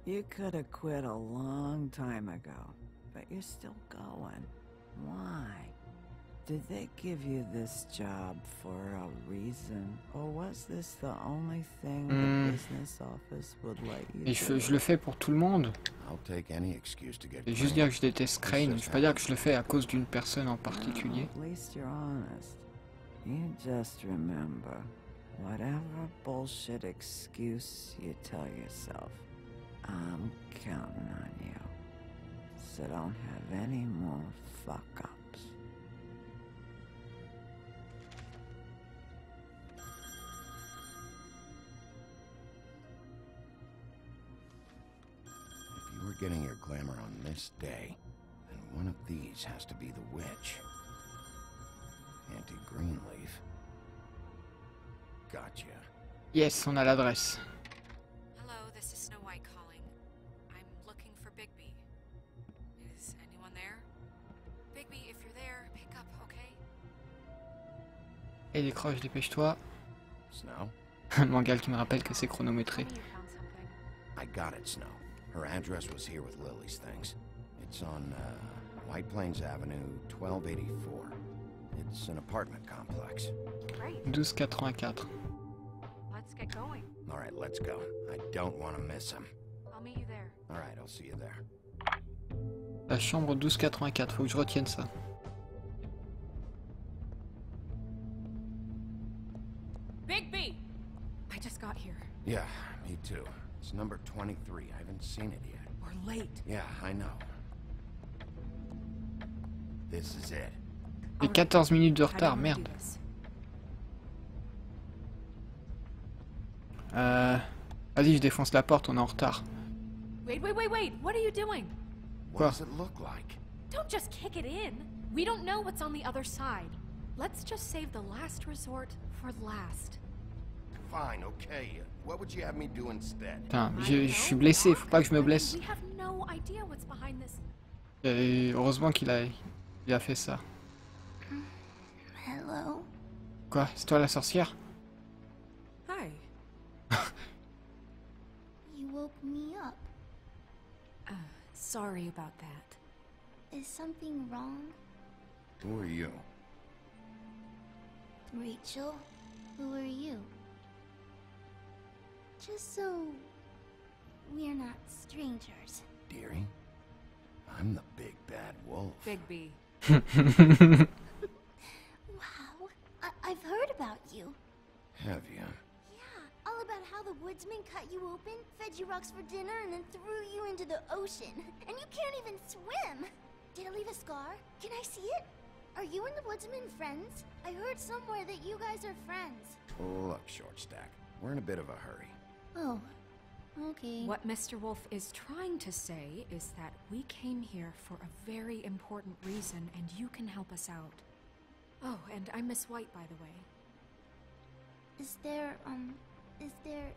You could have quit a long time ago, but you're still going. Why? Did they give you this job for a reason, or was this the only thing the business office would let you Et je le fais pour tout le monde. I'll take any excuse to get Et juste dire que je déteste Crane, je vais pas dire que je le fais à cause d'une personne en particulier. At least you're honest. You just remember, whatever bullshit excuse you tell yourself, I'm counting on you. So don't have any more fuck-ups. If you were getting your glamour on this day, then one of these has to be the witch. Auntie Greenleaf. Gotcha. Yes, on a l'adresse. Hello, this is Snow White calling. I'm looking for Bigby. Is anyone there? Bigby, if you're there, pick up, okay? Et décroche, dépêche-toi. Snow? Mangal qui me rappelle que c'est chronométré. I got it, Snow. Her address was here with Lily's things. It's on White Plains Avenue, 1284. It's an apartment complex. Great. 1284. Let's get going. All right, let's go. I don't want to miss him. I'll meet you there. All right, I'll see you there. La chambre 1284, faut que je retienne ça. Bigby! I just got here. Yeah, me too. It's number 23. I haven't seen it yet. We're late. Yeah, I know. This is it. J'ai 14 minutes de retard, merde. Vas-y, je défonce la porte, on est en retard. Wait, what are you doing? What does it look like? Don't just kick it in. We don't know what's on the other side. Let's just save the last resort for last. Fine, okay. What would you have me do instead? Putain, je suis blessé, faut pas que je me blesse. We have no idea what's behind this. Heureusement qu'il a fait ça. Hello? Quoi, c'est toi la sorcière? Hi. You woke me up. Sorry about that. Is something wrong? Who are you? Rachel, who are you? Just so we're not strangers. Dearie? I'm the big bad wolf. Bigby. Wow, have you? Yeah, all about how the woodsman cut you open, fed you rocks for dinner, and then threw you into the ocean. And you can't even swim! Did it leave a scar? Can I see it? Are you and the woodsman friends? I heard somewhere that you guys are friends. Look, Shortstack, we're in a bit of a hurry. Oh, okay. What Mr. Wolf is trying to say is that we came here for a very important reason, and you can help us out. Oh, and I'm Miss White, by the way. Is there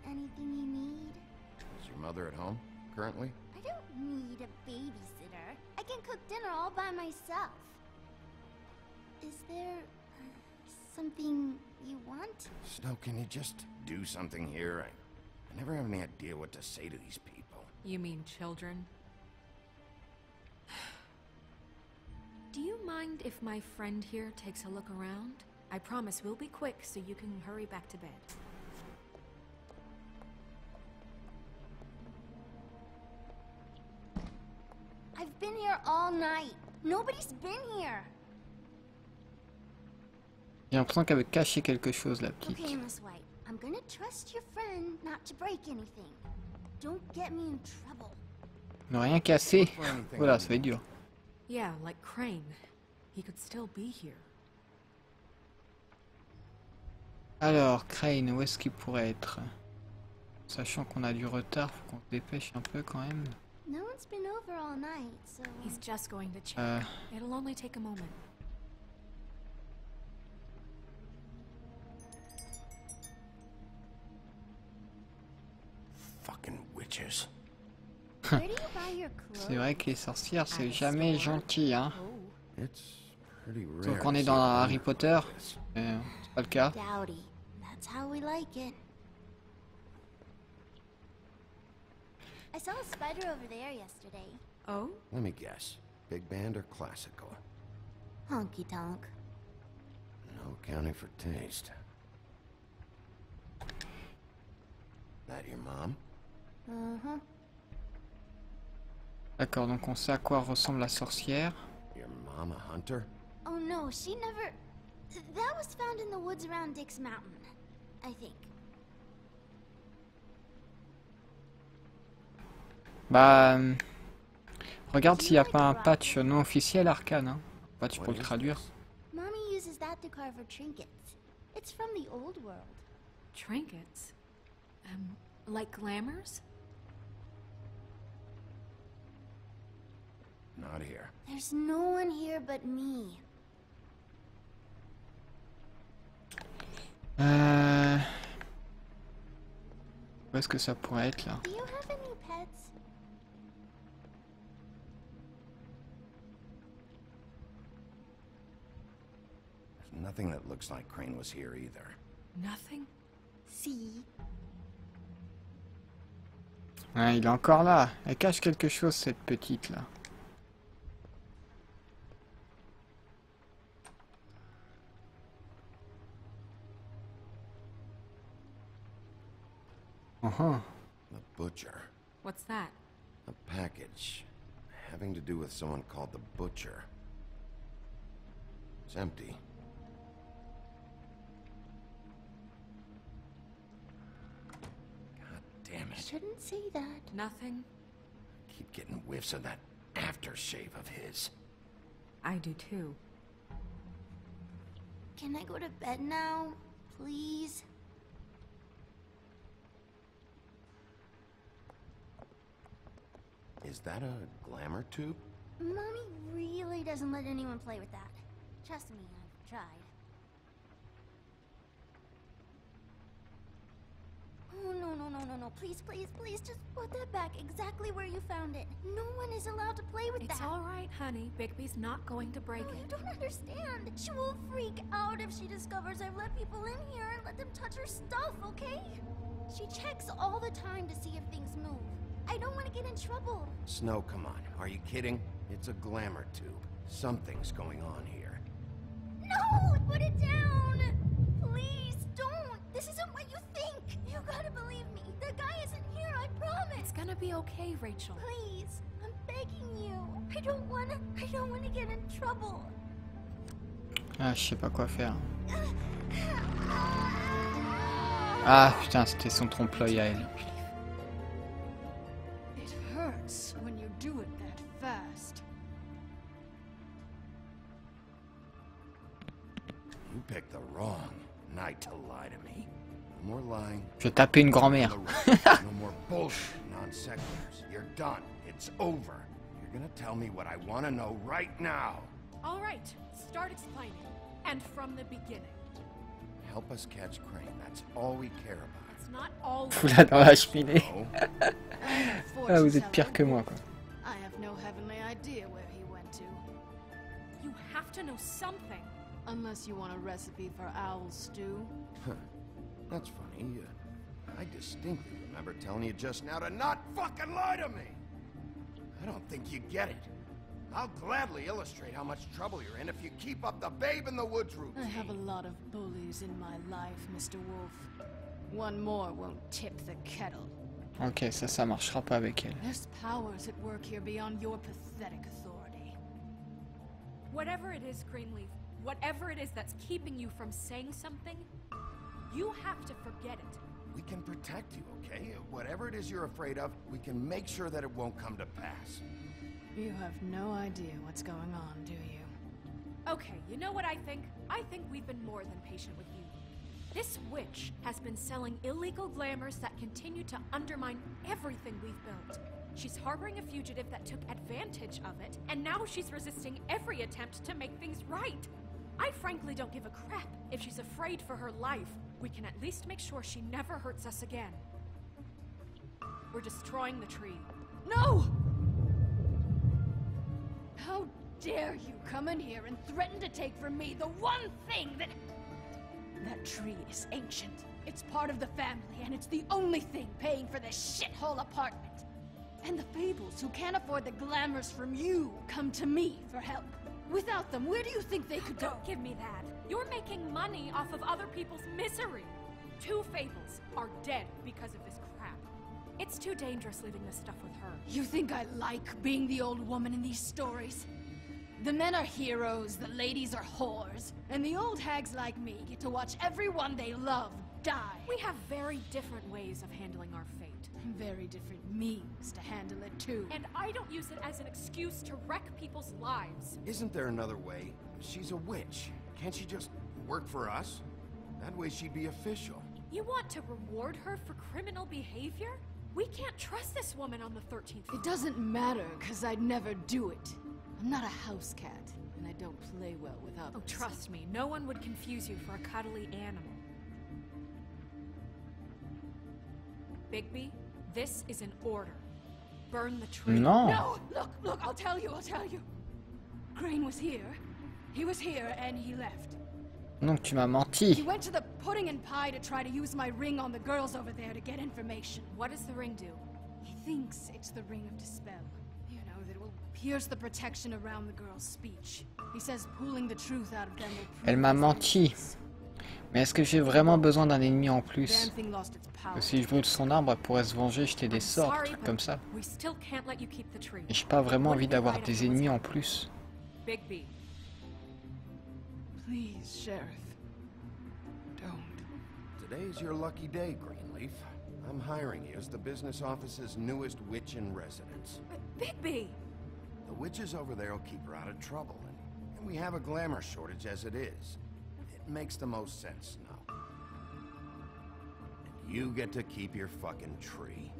anything you need? Is your mother at home, currently? I don't need a babysitter. I can cook dinner all by myself. Is there something you want? Snow, can you just do something here? I never have any idea what to say to these people. You mean children? Do you mind if my friend here takes a look around? I promise we'll be quick so you can hurry back to bed. I've been here all night. Nobody's been here. J'ai l'impression qu'elle veut cacher quelque chose, la petite. Okay, Miss White. I'm gonna trust your friend not to break anything. Don't get me in trouble. Ne rien casser. Voilà, ça va être dur. Yeah, like Crane. He could still be here. Alors, Crane, où est-ce qu'il pourrait être? Sachant qu'on a du retard, faut qu'on se dépêche un peu quand même. No one's been over all night, so... He's just going to check. It'll only take a moment. Fucking witches. Where do you buy your clothes? C'est vrai que les sorcières, c'est jamais gentil, hein. It's pretty rare. Donc on est dans Harry Potter, c'est pas le cas. Dowdy. That's how we like it. I saw a spider over there yesterday. Oh? Let me guess. Big band or classical? Honky tonk. No accounting for taste. That your mom? Uh-huh. D'accord, donc on sait à quoi ressemble la sorcière. Your mom a hunter? Oh no, she never... That was found in the woods around Dick's Mountain, I think. Bah... regarde s'il n'y a pas un patch non officiel Arcane, hein. Patch pour le traduire. Mommy uses that to carve her trinkets. It's from the old world. Trinkets? Like glamours? Not here. There's no one here but me. Où est-ce que ça pourrait être là? Do you have any pets? There's nothing that looks like Crane was here either. Nothing? See? Ouais, il est encore là. Elle cache quelque chose, cette petite là. Uh-huh. The Butcher. What's that? A package having to do with someone called the Butcher. It's empty. God damn it. Shouldn't say that. Nothing? Keep getting whiffs of that aftershave of his. I do too. Can I go to bed now? Please? Is that a glamour tube? Mommy really doesn't let anyone play with that. Trust me, I've tried. Oh, no. Please, just put that back exactly where you found it. No one is allowed to play with that. It's all right, honey. Bigby's not going to break No, it. you don't understand. She will freak out if she discovers I've let people in here and let them touch her stuff, okay? She checks all the time to see if things move. I don't want to get in trouble. Snow, come on. Are you kidding? It's a glamour tube. Something's going on here. No! Put it down! Please, don't! This isn't what you think! You gotta believe me. The guy isn't here, I promise! It's gonna be okay, Rachel. Please, I'm begging you. I don't wanna get in trouble. Ah, je sais pas quoi faire. Ah putain, c'était son trompe-l'œil à elle. It hurts when you do it that fast. You picked the wrong night to lie to me. No more lying. Je vais taper une grand-mère. No more bullshit, non sequiturs. You're done. It's over. You're gonna tell me what I want to know right now. All right, start explaining. And from the beginning. Help us catch Crane. That's all we care about. It's not all. Foula dans la cheminée. Ah, vous êtes pire que moi, quoi. I have no heavenly idea where he went to. You have to know something. Unless you want a recipe for owl stew. That's funny. I distinctly remember telling you just now to not fucking lie to me. I don't think you get it. I'll gladly illustrate how much trouble you're in if you keep up the Babe in the Woods routine. I have a lot of bullies in my life, Mr. Wolf. One more won't tip the kettle. Ok, ça marchera pas avec elle. There's powers at work here beyond your pathetic authority. Whatever it is, Greenleaf, whatever it is that's keeping you from saying something, you have to forget it. We can protect you, okay? Whatever it is you're afraid of, we can make sure that it won't come to pass. You have no idea what's going on, do you? Okay, you know what I think? I think we've been more than patient with you. This witch has been selling illegal glamours that continue to undermine everything we've built. She's harboring a fugitive that took advantage of it, and now she's resisting every attempt to make things right. I frankly don't give a crap if she's afraid for her life. We can at least make sure she never hurts us again. We're destroying the tree. No! How dare you come in here and threaten to take from me the one thing that... That tree is ancient. It's part of the family, and it's the only thing paying for this shithole apartment. And the Fables, who can't afford the glamours from you, come to me for help. Without them, where do you think they could go? Don't give me that. You're making money off of other people's misery. 2 Fables are dead because of this crap. It's too dangerous leaving this stuff with her. You think I like being the old woman in these stories? The men are heroes, the ladies are whores, and the old hags like me get to watch everyone they love die. We have very different ways of handling our fate. Very different means to handle it, too. And I don't use it as an excuse to wreck people's lives. Isn't there another way? She's a witch. Can't she just work for us? That way she'd be official. You want to reward her for criminal behavior? We can't trust this woman on the 13th floor. It doesn't matter, because I'd never do it. I'm not a house cat, and I don't play well with others. Oh, trust me, no one would confuse you for a cuddly animal. Bigby, this is an order. Burn the tree. No. No! Look, I'll tell you. Crane was here. He was here, and he left. Donc tu m'as menti. He went to the pudding and pie to try to use my ring on the girls over there to get information. What does the ring do? He thinks it's the ring of dispel. You know, that it will pierce the protection around the girls' speech. He says pulling the truth out of them will prove. Elle m'a menti. Mais est-ce que j'ai vraiment besoin d'un ennemi en plus? Parce que si je brûle son arbre, elle pourrait se venger, jeter des sorts, des trucs comme ça. Et j'ai pas vraiment envie d'avoir des ennemis en plus. Bigby. Please, Sheriff. Don't. Today's your lucky day, Greenleaf. I'm hiring you as the business office's newest witch in residence. Bigby! The witches over there will keep her out of trouble, and we have a glamour shortage as it is. It makes the most sense now. And you get to keep your fucking tree.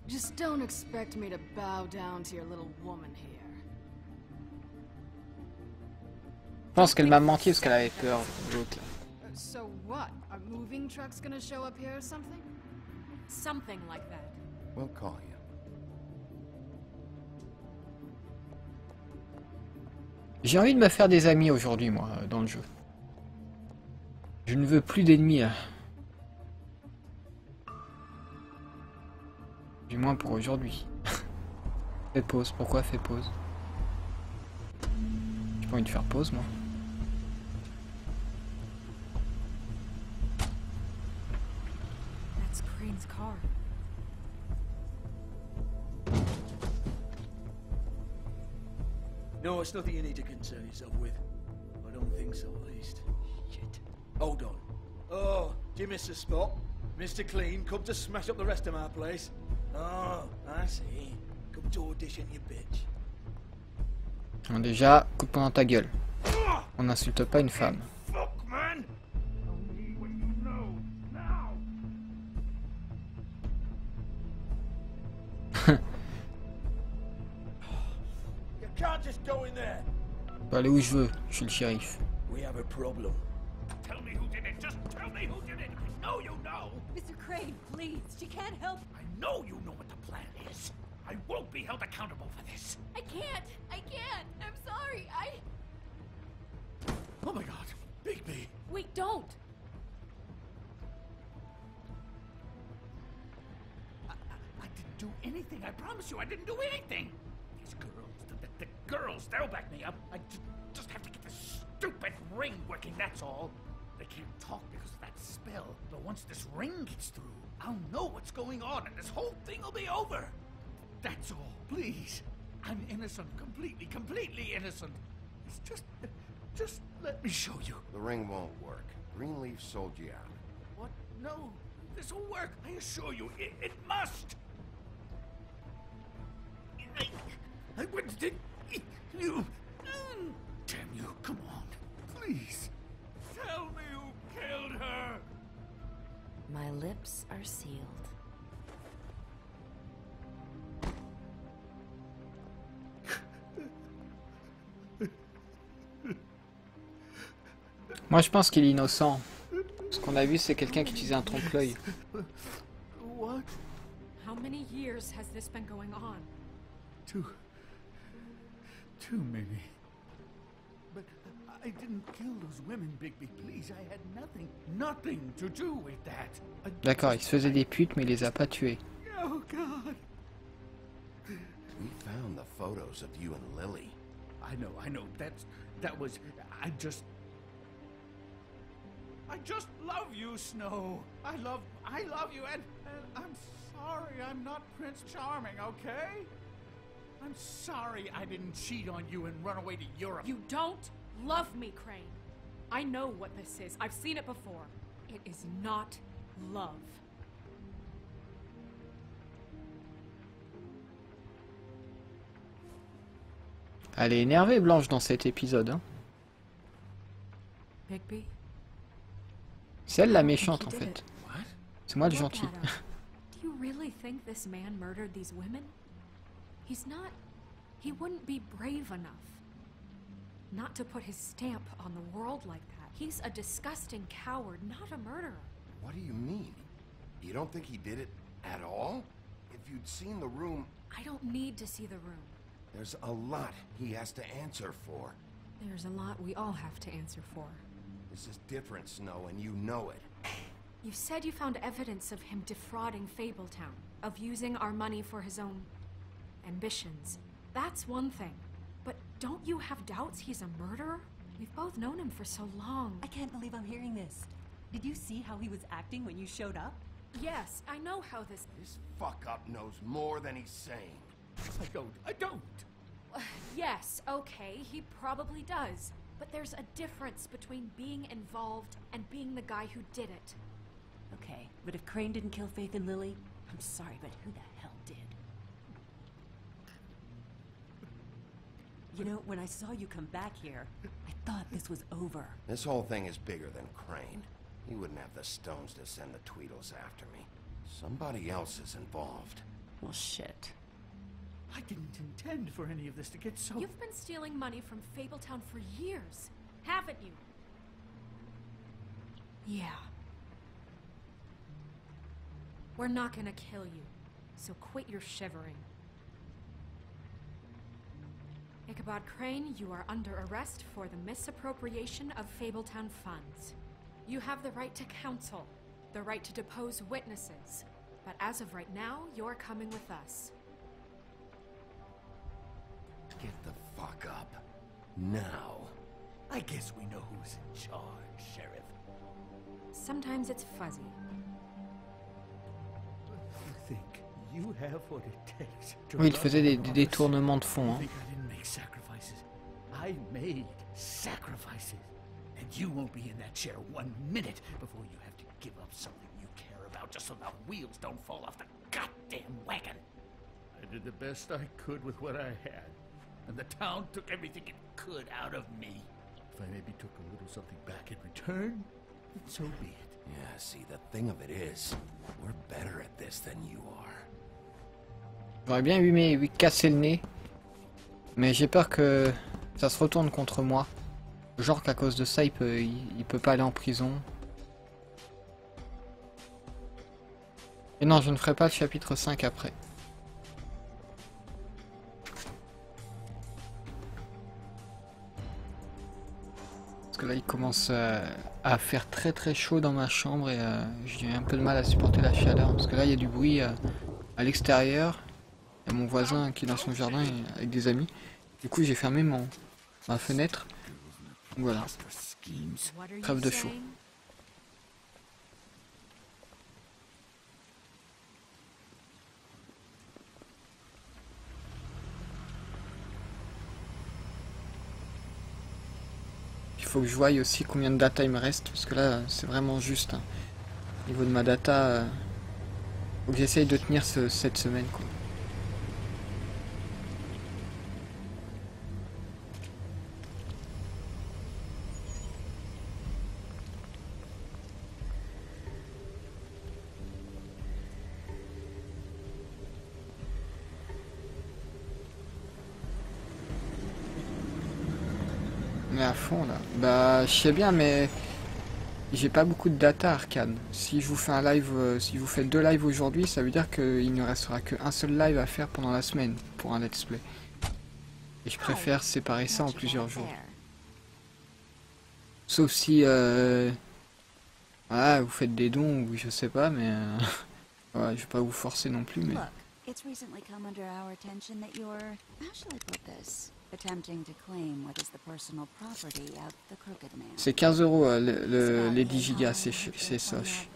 Just don't expect me to bow down to your little woman here. Je pense qu'elle m'a menti parce qu'elle avait peur, l'autre. So what? Are moving trucks gonna show up here or something? Something like that. We'll call you. J'ai envie de me faire des amis aujourd'hui, moi, dans le jeu. Je ne veux plus d'ennemis. Du moins pour aujourd'hui. Fais pause. Pourquoi fais pause? J'ai pas envie de faire pause, moi. That's Crane's car. No, it's nothing you need to concern yourself with. I don't think so, at least. Shit. Hold on. Oh, do you miss the spot? Mr. Clean, come to smash up the rest of my place. Oh, I see. Come to audition, you bitch. Bon, déjà, coupe dans ta gueule. On n'insulte pas une femme. Fuck, man! Tell me what you know, now! You can't just go in there. Je peux aller où je veux, je suis le shérif. We have a problem. Tell me who did it. Just tell me who did it. I know you know. Mr. Crane, please. She can't help. I know you know what the plan is. I won't be held accountable for this. I can't. I can't. I'm sorry. Oh my god, Bigby. Wait, don't. I didn't do anything. I promise you, I didn't do anything. These girls, the girls, they'll back me up. I just have to get this stupid ring working, that's all. They can't talk because of that spell. But once this ring gets through, I'll know what's going on and this whole thing will be over. That's all, please. I'm innocent, completely innocent. It's just let me show you. The ring won't work. Greenleaf sold you out. What? No, this will work. I assure you, it must. I wouldn't think you. Damn you! Come on, please. Tell me who killed her. My lips are sealed. Moi je pense qu'il est innocent. Ce qu'on a vu c'est quelqu'un qui utilisait un trompe-l'œil. What? How many years has this been going on? Too many. But I didn't kill those women, Bigby. Please, I had nothing to do with that. D'accord, il se faisait des putes mais il les a pas tuées. Oh God. We found the photos of you and Lily. I know. That was. I just love you, Snow. I love you, and I'm sorry I'm not Prince Charming, okay? I'm sorry I didn't cheat on you and run away to Europe. You don't love me, Crane. I know what this is. I've seen it before. It is not love. Elle est énervée, Blanche, dans cet épisode. Hein. Bigby? C'est elle la méchante, en fait. C'est moi le gentil. Do you really think this man murdered these women? He's not... He wouldn't be brave enough. Not to put his stamp on the world like that. He's a disgusting coward, not a murderer. What do you mean? You don't think he did it at all? If you'd seen the room... I don't need to see the room. There's a lot he has to answer for. There's a lot we all have to answer for. This is different, Snow, and you know it. You said you found evidence of him defrauding Fabletown, of using our money for his own ambitions. That's one thing. But don't you have doubts he's a murderer? We've both known him for so long. I can't believe I'm hearing this. Did you see how he was acting when you showed up? Yes, I know how this... This fuck-up knows more than he's saying. I don't. Yes, okay, he probably does. But there's a difference between being involved and being the guy who did it. Okay, but if Crane didn't kill Faith and Lily, I'm sorry, but who the hell did? You know, when I saw you come back here, I thought this was over. This whole thing is bigger than Crane. He wouldn't have the stones to send the Tweedles after me. Somebody else is involved. Well, shit. I didn't intend for any of this to get so... You've been stealing money from Fabletown for years, haven't you? Yeah. We're not gonna kill you, so quit your shivering. Ichabod Crane, you are under arrest for the misappropriation of Fabletown funds. You have the right to counsel, the right to depose witnesses, but as of right now, you're coming with us. Get the fuck up. Now. I guess we know who's in charge, Sheriff. Sometimes it's fuzzy. You think you have what it takes to... Oui, il faisait des détournements de fonds. Hein. I didn't make sacrifices. I made sacrifices. And you won't be in that chair 1 minute before you have to give up something you care about just so the wheels don't fall off the goddamn wagon. I did the best I could with what I had, and the town took everything it could out of me. If I maybe took a little something back in return, then so be it. Yeah, see, the thing of it is, we're better at this than you are. J'aurais bien aimé lui casser le nez, mais j'ai peur que ça se retourne contre moi. Genre qu'à cause de ça, il peut pas aller en prison. Et non, je ne ferai pas le chapitre 5 après. Parce que là, il commence à faire très très chaud dans ma chambre et j'ai un peu de mal à supporter la chaleur. Parce que là, il y a du bruit à l'extérieur. Il y a mon voisin qui est dans son jardin avec des amis. Du coup, j'ai fermé ma fenêtre. Donc voilà. Crève de chaud. Il faut que je voie aussi combien de data il me reste. Parce que là, c'est vraiment juste. Hein. Au niveau de ma data, faut que j'essaye de tenir cette semaine, quoi. À fond là. Bah je sais bien mais j'ai pas beaucoup de data Arcane. Si je vous fais un live, si je vous fais 2 lives aujourd'hui, ça veut dire qu'il ne restera qu'un seul live à faire pendant la semaine pour un let's play. Et je préfère séparer ça en plusieurs jours. Sauf si voilà, vous faites des dons ou je sais pas, mais ouais, je vais pas vous forcer non plus, mais. C'est 15 € les 10 gigas, c'est soche.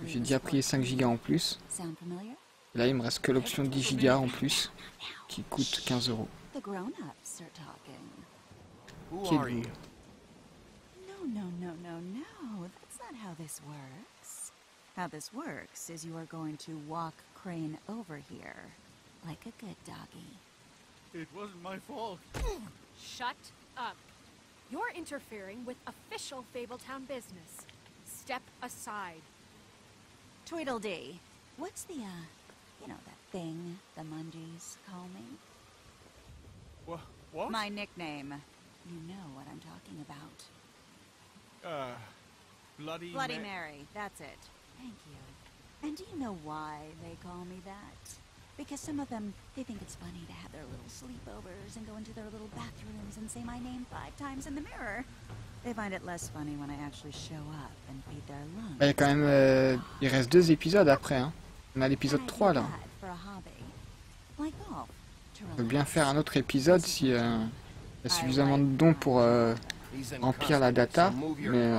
J'ai déjà pris 5 gigas en plus. Et là il me reste que l'option 10 gigas en plus qui coûte 15 €. Qui êtes-vous? No, that's not how this works. How this works is you are going to walk Crane over here, like a good doggy. It wasn't my fault. Shut up. You're interfering with official Fabletown business. Step aside. Tweedledee. What's the, you know, that thing the Mundies call me? What? My nickname. You know what I'm talking about. Bloody Mary, that's it. Thank you. And do you know why they call me that? Because some of them, they think it's funny to have their little sleepovers and go into their little bathrooms and say my name 5 times in the mirror. They find it less funny when I actually show up and feed their lungs. Il y a quand même, il reste 2 épisodes après, hein. On a l'épisode 3 là. On peut bien faire un autre épisode si il y a suffisamment de dons pour remplir la data, mais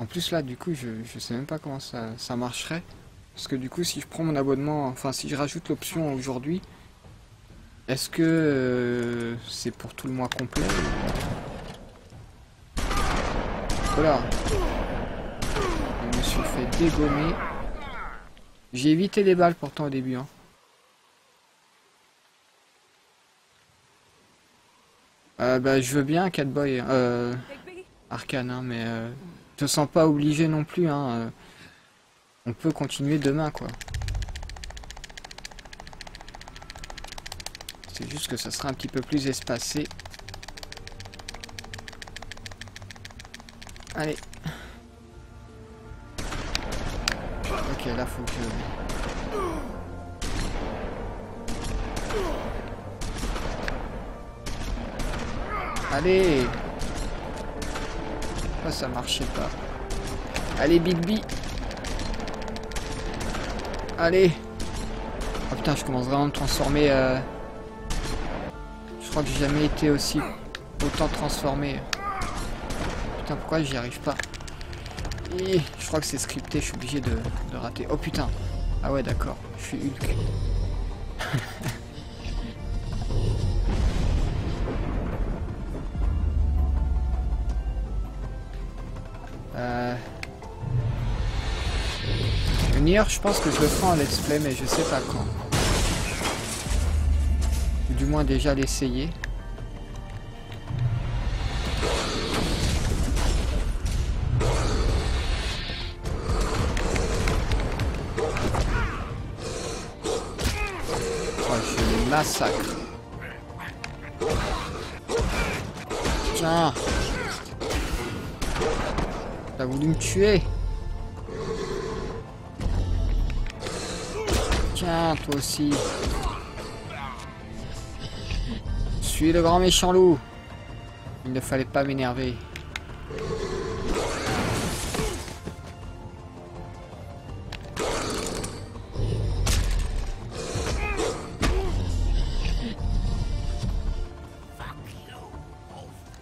en plus là du coup je sais même pas comment ça marcherait, parce que du coup si je prends mon abonnement, enfin si je rajoute l'option aujourd'hui, est-ce que c'est pour tout le mois complet? Voilà, je me suis fait dégommer. J'ai évité les balles pourtant au début, hein. Bah je veux bien Catboy, Arcane, hein, mais je te sens pas obligé non plus, hein. On peut continuer demain, quoi. C'est juste que ça sera un petit peu plus espacé. Allez. Ok, là faut que je... Allez. Ah, ça marchait pas. Allez, Big B. Allez. Oh putain, je commence vraiment à me transformer. Je crois que j'ai jamais été aussi autant transformé. Putain, pourquoi j'y arrive pas? Et je crois que c'est scripté, je suis obligé de rater. Oh putain. Ah ouais, d'accord, je suis Hulk. Nier, je pense que je le ferai en let's play, mais je sais pas quand. Ou du moins déjà l'essayer. Oh, je les massacre. Tiens. T'as voulu me tuer? Tiens, toi aussi. Je suis le grand méchant loup. Il ne fallait pas m'énerver.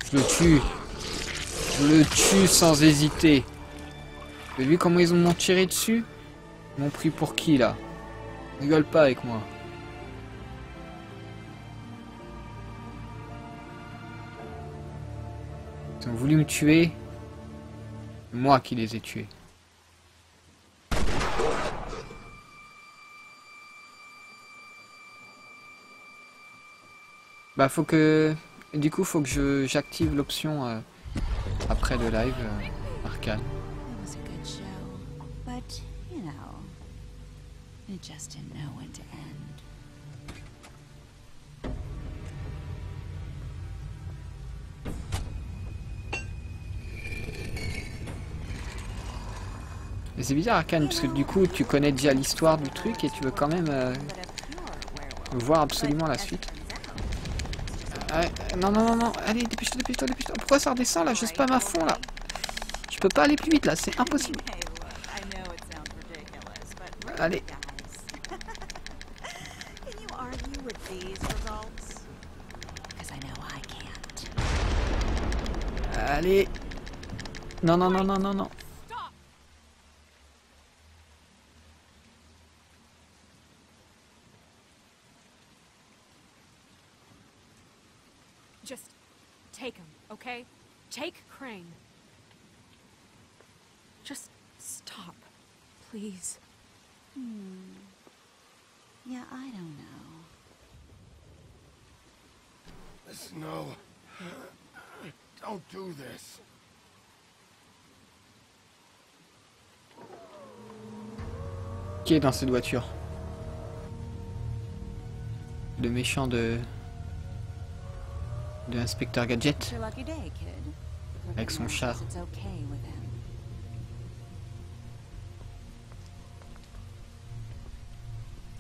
Je le tue. Je le tue sans hésiter. Vous avez vu comment ils m'ont tiré dessus? Ils m'ont pris pour qui là? Rigole pas avec moi. Ils ont voulu me tuer. C'est moi qui les ai tués. Bah faut que... Du coup faut que j'active l'option après le live Arcane. It just didn't know when to end. Mais c'est bizarre Arcane, parce que du coup tu connais déjà l'histoire du truc et tu veux quand même voir absolument la suite. Non, non, non, non, allez, dépêche-toi, dépêche-toi, dépêche-toi. Pourquoi ça redescend là? Je spam à fond là. Je peux pas aller plus vite là, c'est impossible. Allez. Allez. Non, non, non, non, non, non. Just take him, okay? Take Crane. Just stop, please. Yeah, I don't know. No. Don't do this. Qui est dans cette voiture? Le méchant de Inspecteur Gadget. Avec son chat.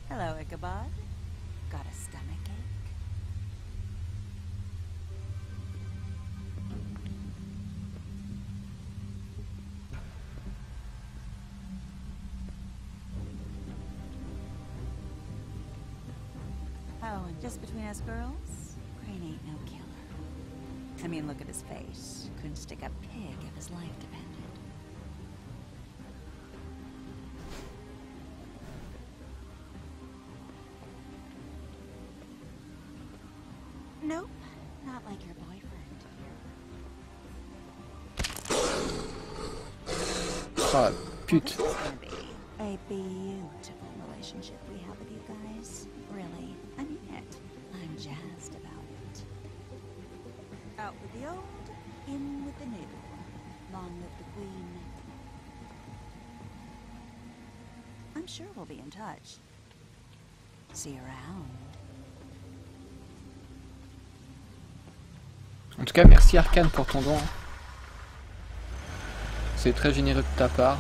Hello, Ichabod. Got a stomachache? Oh, and just between us girls, Crane ain't no killer. I mean, look at his face. Couldn't stick a pig if his life depended. Nope, not like your boyfriend. Oh, pute. A beautiful relationship we have with you guys. Really, I mean it. I'm jazzed about it. Out with the old, in with the new. Long live the Queen. I'm sure we'll be in touch. See you around. En tout cas, merci Arcane pour ton don. C'est très généreux de ta part.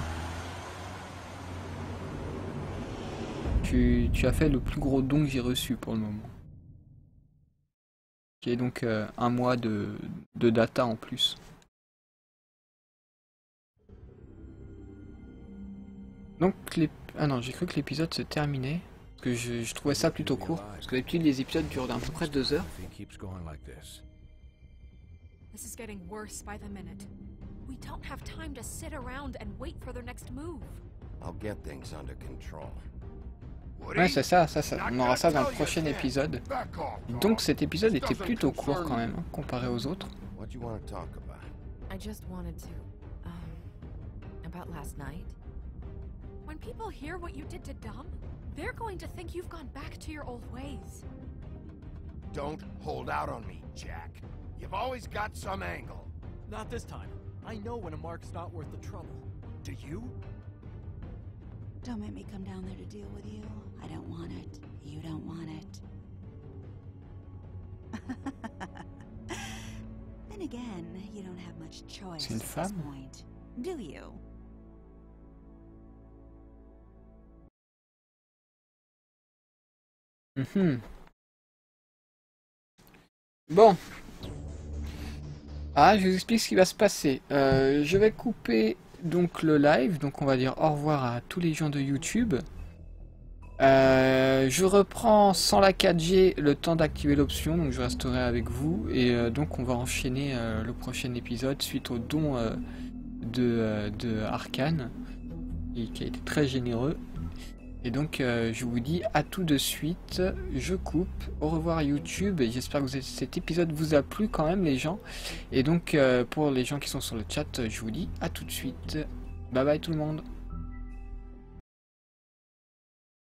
Tu as fait le plus gros don que j'ai reçu pour le moment. Qui est donc un mois de data en plus. Donc ah non, j'ai cru que l'épisode se terminait. Parce que je trouvais ça plutôt court. Parce que d'habitude les épisodes durent à peu près 2 heures. This is getting worse by the minute. We don't have time to sit around and wait for their next move. I'll get things under control. Ouais, c'est ça, on aura ça dans le prochain épisode. Donc cet épisode était plutôt court quand même, hein, comparé aux autres. I just wanted to, about last night. When people hear what you did to Dom, they're going to think you've gone back to your old ways. Don't hold out on me, Jack. You've always got some angle. Not this time. I know when a mark's not worth the trouble. Do you? Don't make me come down there to deal with you. I don't want it. You don't want it. Then again, you don't have much choice C'est une at this femme? point, do you? Bon. Ah, je vous explique ce qui va se passer. Je vais couper donc le live, donc on va dire au revoir à tous les gens de YouTube. Je reprends sans la 4G le temps d'activer l'option, donc je resterai avec vous et donc on va enchaîner le prochain épisode suite au don de Arkane et qui a été très généreux. Et donc je vous dis à tout de suite, je coupe, au revoir YouTube, et j'espère que cet épisode vous a plu quand même les gens. Et donc pour les gens qui sont sur le chat, je vous dis à tout de suite, bye bye tout le monde.